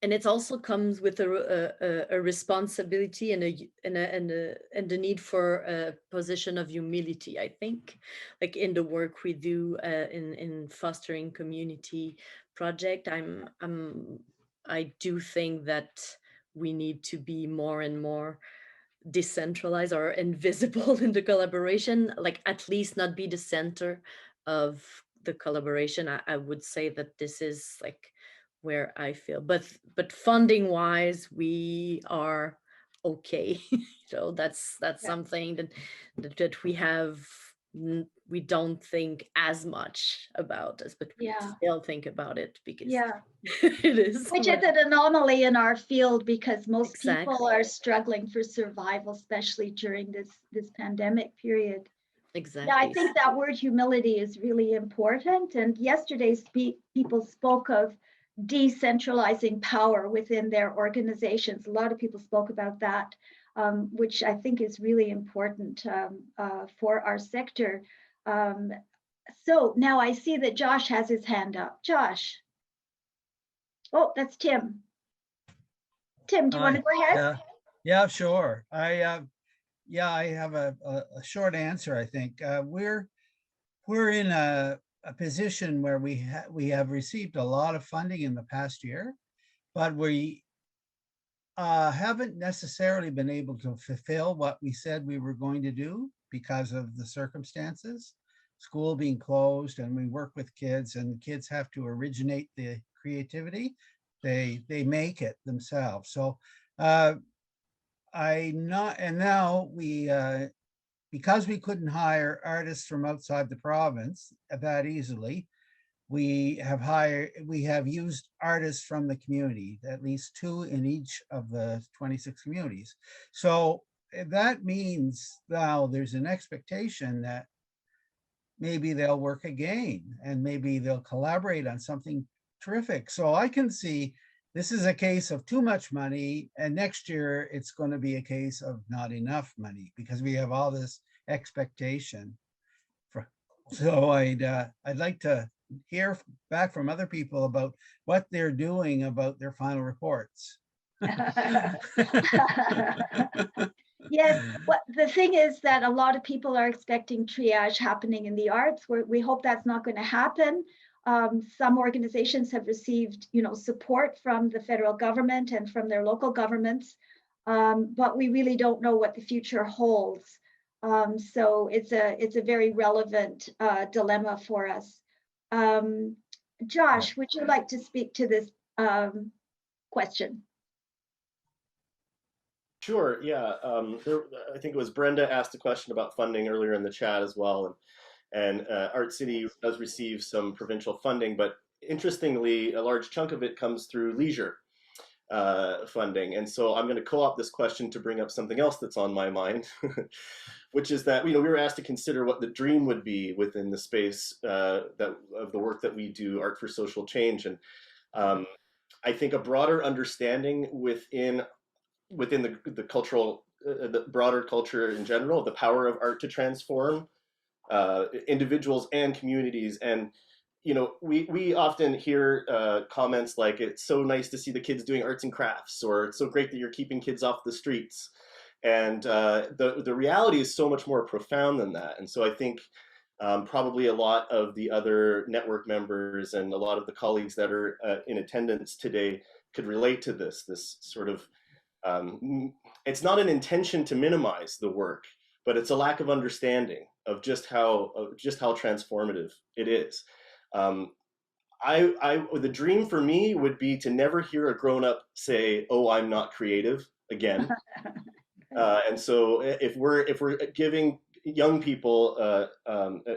[SPEAKER 8] And it also comes with a responsibility and the need for a position of humility, I think, like in the work we do in fostering community project. I do think that we need to be more and more decentralized or invisible in the collaboration, like at least not be the center of the collaboration. I would say that this is like where I feel, but funding wise, we are okay. So that's something that we have. We don't think as much about us, but we still think about it because it is.
[SPEAKER 1] Which is an anomaly in our field, because most people are struggling for survival, especially during this pandemic period.
[SPEAKER 8] Exactly.
[SPEAKER 1] Yeah, I think that word humility is really important. And yesterday, people spoke of decentralizing power within their organizations. A lot of people spoke about that, which I think is really important for our sector. So now I see that Josh has his hand up. Josh. Oh, that's Tim. Tim, do you want to go ahead?
[SPEAKER 12] Yeah, sure. I have a short answer. I think we're in a position where we have received a lot of funding in the past year, but we haven't necessarily been able to fulfill what we said we were going to do because of the circumstances, school being closed, and we work with kids, and the kids have to originate the creativity. They make it themselves. So now we because we couldn't hire artists from outside the province that easily, we have used artists from the community, at least 2 in each of the 26 communities. So that means now there's an expectation that maybe they'll work again and maybe they'll collaborate on something terrific. So I can see this is a case of too much money, and next year it's going to be a case of not enough money because we have all this expectation. So I'd like to hear back from other people about what they're doing about their final reports.
[SPEAKER 1] Yes, the thing is that a lot of people are expecting triage happening in the arts. We hope that's not going to happen. Some organizations have received, support from the federal government and from their local governments, but we really don't know what the future holds. So it's a very relevant dilemma for us. Josh, would you like to speak to this question.
[SPEAKER 6] Sure, yeah. I think it was Brenda asked a question about funding earlier in the chat as well. And Art City does receive some provincial funding, but interestingly, a large chunk of it comes through leisure funding. And so I'm going to co-opt this question to bring up something else that's on my mind, which is that, we were asked to consider what the dream would be within the space of the work that we do, Art for Social Change. And I think a broader understanding within the cultural, the broader culture in general, the power of art to transform individuals and communities. And we often hear comments like, it's so nice to see the kids doing arts and crafts, or it's so great that you're keeping kids off the streets. And the reality is so much more profound than that. And so I think probably a lot of the other network members and a lot of the colleagues that are in attendance today could relate to this sort of, it's not an intention to minimize the work, but it's a lack of understanding of just how transformative it is. The dream for me would be to never hear a grown-up say, "Oh, I'm not creative," again. And so if we're giving young people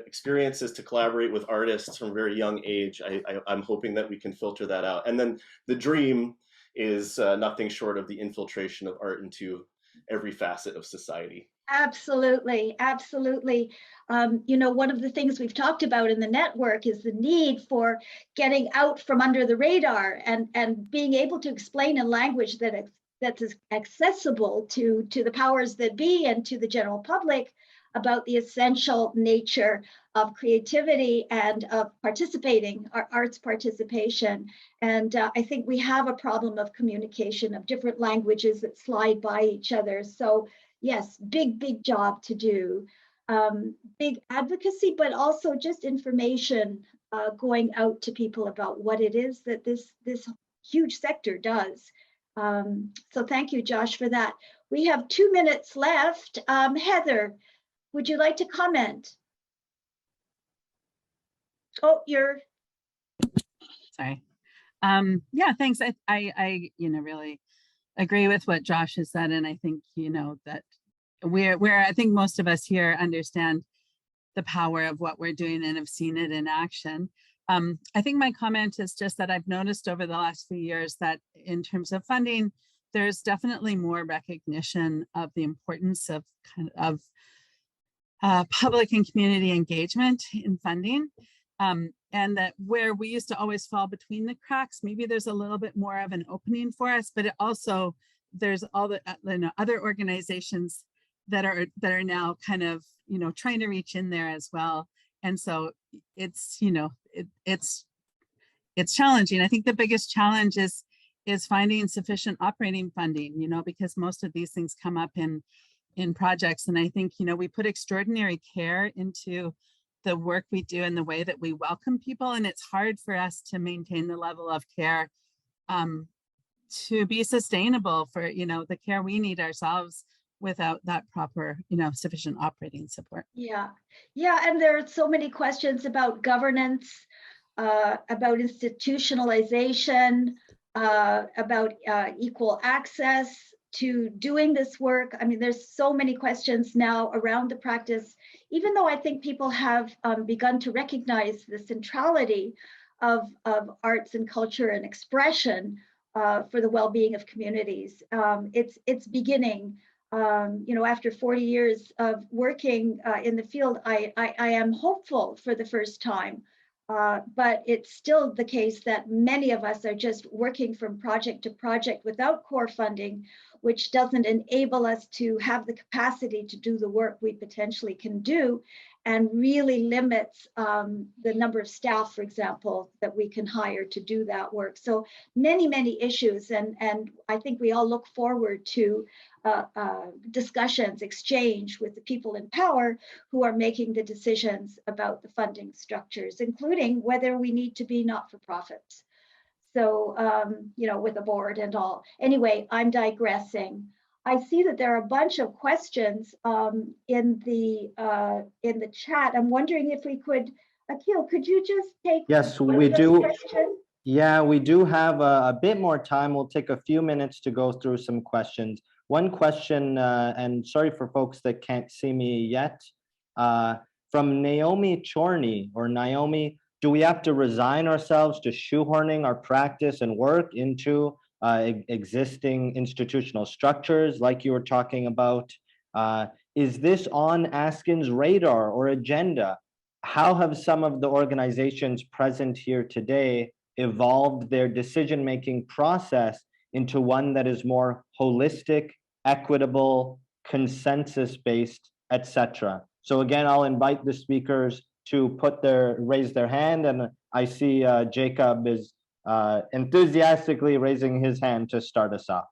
[SPEAKER 6] experiences to collaborate with artists from a very young age, I'm hoping that we can filter that out. And then the dream is nothing short of the infiltration of art into every facet of society.
[SPEAKER 1] Absolutely, absolutely. One of the things we've talked about in the network is the need for getting out from under the radar and being able to explain in language that's accessible to the powers that be and to the general public about the essential nature of creativity and of participating, arts participation. And I think we have a problem of communication of different languages that slide by each other. So yes, big job to do. Big advocacy, but also just information going out to people about what it is that this huge sector does. So thank you, Josh, for that. We have 2 minutes left. Heather, would you like to comment? Oh, you're.
[SPEAKER 14] Sorry. Yeah, thanks. I really agree with what Josh has said, and I think that I think most of us here understand the power of what we're doing and have seen it in action. I think my comment is just that I've noticed over the last few years that in terms of funding, there's definitely more recognition of the importance of public and community engagement in funding. And that where we used to always fall between the cracks, maybe there's a little bit more of an opening for us, but there's all the other organizations that are now kind of trying to reach in there as well. And so it's it's challenging. I think the biggest challenge is finding sufficient operating funding, because most of these things come up in projects. And I think we put extraordinary care into the work we do and the way that we welcome people, and it's hard for us to maintain the level of care to be sustainable for the care we need ourselves without that proper sufficient operating support.
[SPEAKER 1] Yeah, and there are so many questions about governance, about institutionalization, about equal access to doing this work. I mean, there's so many questions now around the practice, even though I think people have begun to recognize the centrality of arts and culture and expression for the well-being of communities. It's beginning. After 40 years of working in the field, I am hopeful for the first time. But it's still the case that many of us are just working from project to project without core funding, which doesn't enable us to have the capacity to do the work we potentially can do, and really limits the number of staff, for example, that we can hire to do that work. So many issues, and I think we all look forward to discussions, exchange with the people in power who are making the decisions about the funding structures, including whether we need to be not-for-profits. So, with a board and all. Anyway, I'm digressing. I see that there are a bunch of questions in the chat. I'm wondering if we could, Akil, could you just take
[SPEAKER 16] Yes, we do.
[SPEAKER 1] question?
[SPEAKER 16] Yeah, we do have a bit more time. We'll take a few minutes to go through some questions. One question, and sorry for folks that can't see me yet, from Naomi Chorney or Naomi, do we have to resign ourselves to shoehorning our practice and work into existing institutional structures like you were talking about? Is this on ASCN's radar or agenda? How have some of the organizations present here today evolved their decision-making process into one that is more holistic, equitable, consensus-based, etc.? So again, I'll invite the speakers to raise their hand, and I see Jacob is enthusiastically raising his hand to start us off.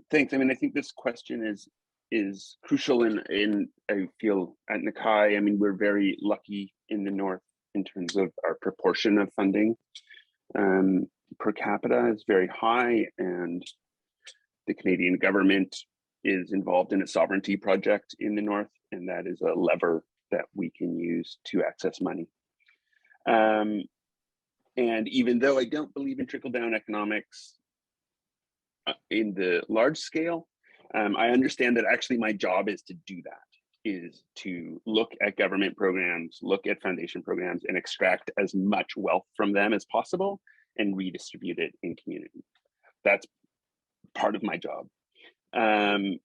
[SPEAKER 2] Thanks. I mean, I think this question is crucial in I feel at Nakai. I mean, we're very lucky in the North in terms of our proportion of funding per capita is very high, and the Canadian government is involved in a sovereignty project in the North, and that is a lever that we can use to access money. And even though I don't believe in trickle-down economics in the large scale, I understand that actually my job is to do that, is to look at government programs, look at foundation programs, and extract as much wealth from them as possible and redistribute it in community. That's part of my job. And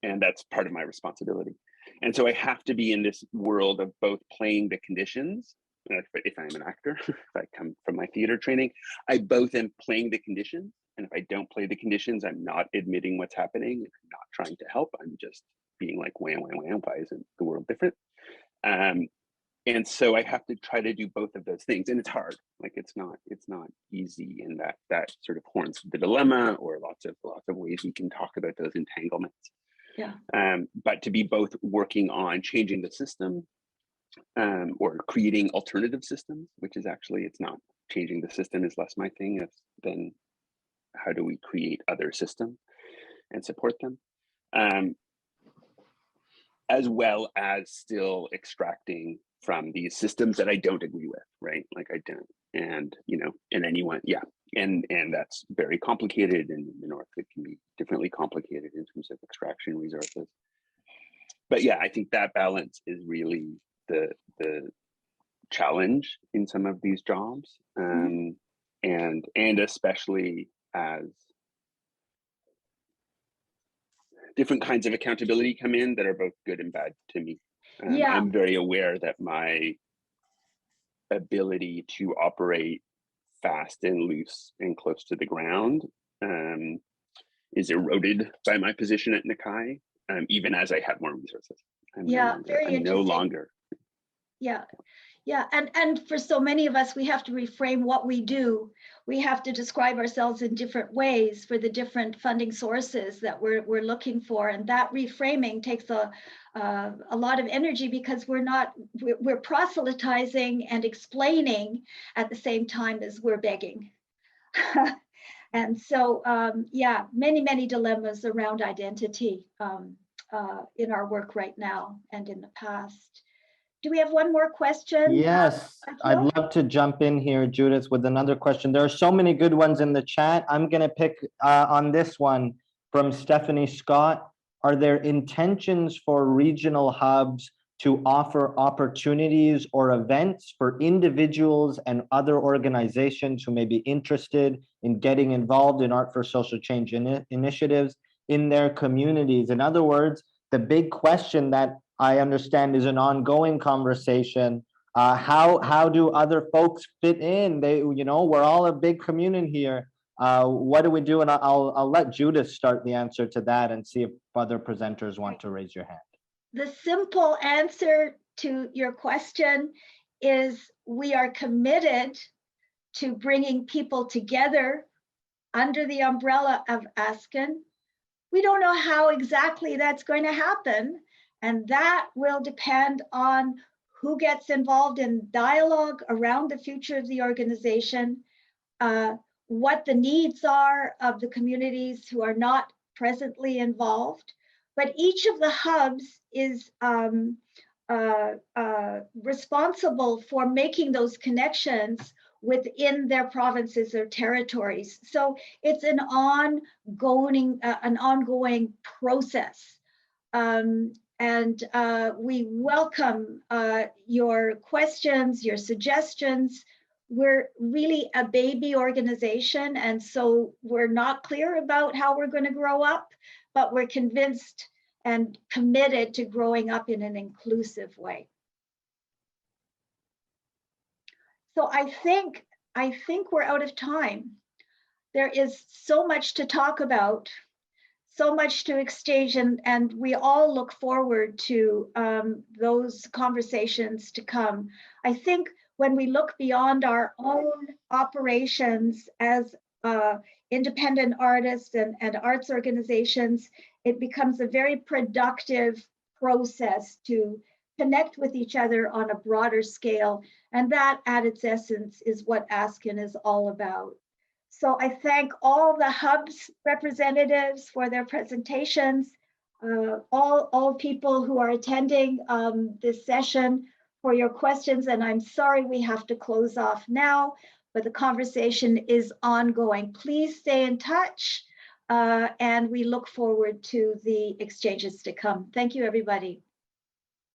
[SPEAKER 2] that's part of my responsibility. And so I have to be in this world of both playing the conditions. If I'm an actor, if I come from my theater training, I both am playing the conditions. And if I don't play the conditions, I'm not admitting what's happening. I'm not trying to help. I'm just being like, wham, wham, wham, why isn't the world different? And so I have to try to do both of those things. And it's hard. Like it's not easy, and that sort of horns the dilemma, or lots of ways we can talk about those entanglements.
[SPEAKER 1] Yeah.
[SPEAKER 2] But to be both working on changing the system or creating alternative systems, which is actually, it's not changing the system is less my thing. It's then how do we create other systems and support them, as well as still extracting from these systems that I don't agree with, right? Like I don't, and and anyone, yeah, and that's very complicated. And in the North, it can be differently complicated in terms of extraction resources. But yeah, I think that balance is really the challenge in some of these jobs, and especially as different kinds of accountability come in that are both good and bad to me.
[SPEAKER 1] Yeah.
[SPEAKER 2] I'm very aware that my ability to operate fast and loose and close to the ground is eroded by my position at Nakai, even as I have more resources. I'm no longer.
[SPEAKER 1] Yeah. Yeah, and for so many of us, we have to reframe what we do. We have to describe ourselves in different ways for the different funding sources that we're looking for, and that reframing takes a lot of energy, because we're proselytizing and explaining at the same time as we're begging. And so, yeah, many dilemmas around identity in our work right now and in the past. Do we have one more question?
[SPEAKER 16] Yes, I'd love to jump in here, Judith, with another question. There are so many good ones in the chat. I'm going to pick on this one from Stephanie Scott. Are there intentions for regional hubs to offer opportunities or events for individuals and other organizations who may be interested in getting involved in Art for Social Change initiatives in their communities? In other words, the big question that I understand is an ongoing conversation. How do other folks fit in? We're all a big community here. What do we do? And I'll let Judith start the answer to that and see if other presenters want to raise your hand.
[SPEAKER 1] The simple answer to your question is we are committed to bringing people together under the umbrella of ASCN. We don't know how exactly that's going to happen, and that will depend on who gets involved in dialogue around the future of the organization, what the needs are of the communities who are not presently involved. But each of the hubs is responsible for making those connections within their provinces or territories. So it's an ongoing process. And we welcome your questions, your suggestions. We're really a baby organization, and so we're not clear about how we're going to grow up, but we're convinced and committed to growing up in an inclusive way. So I think we're out of time. There is so much to talk about, so much to exchange, and we all look forward to those conversations to come. I think when we look beyond our own operations as independent artists and arts organizations, it becomes a very productive process to connect with each other on a broader scale. And that at its essence is what ASCN is all about. So I thank all the hubs representatives for their presentations, all people who are attending this session for your questions. And I'm sorry we have to close off now, but the conversation is ongoing. Please stay in touch, and we look forward to the exchanges to come. Thank you, everybody.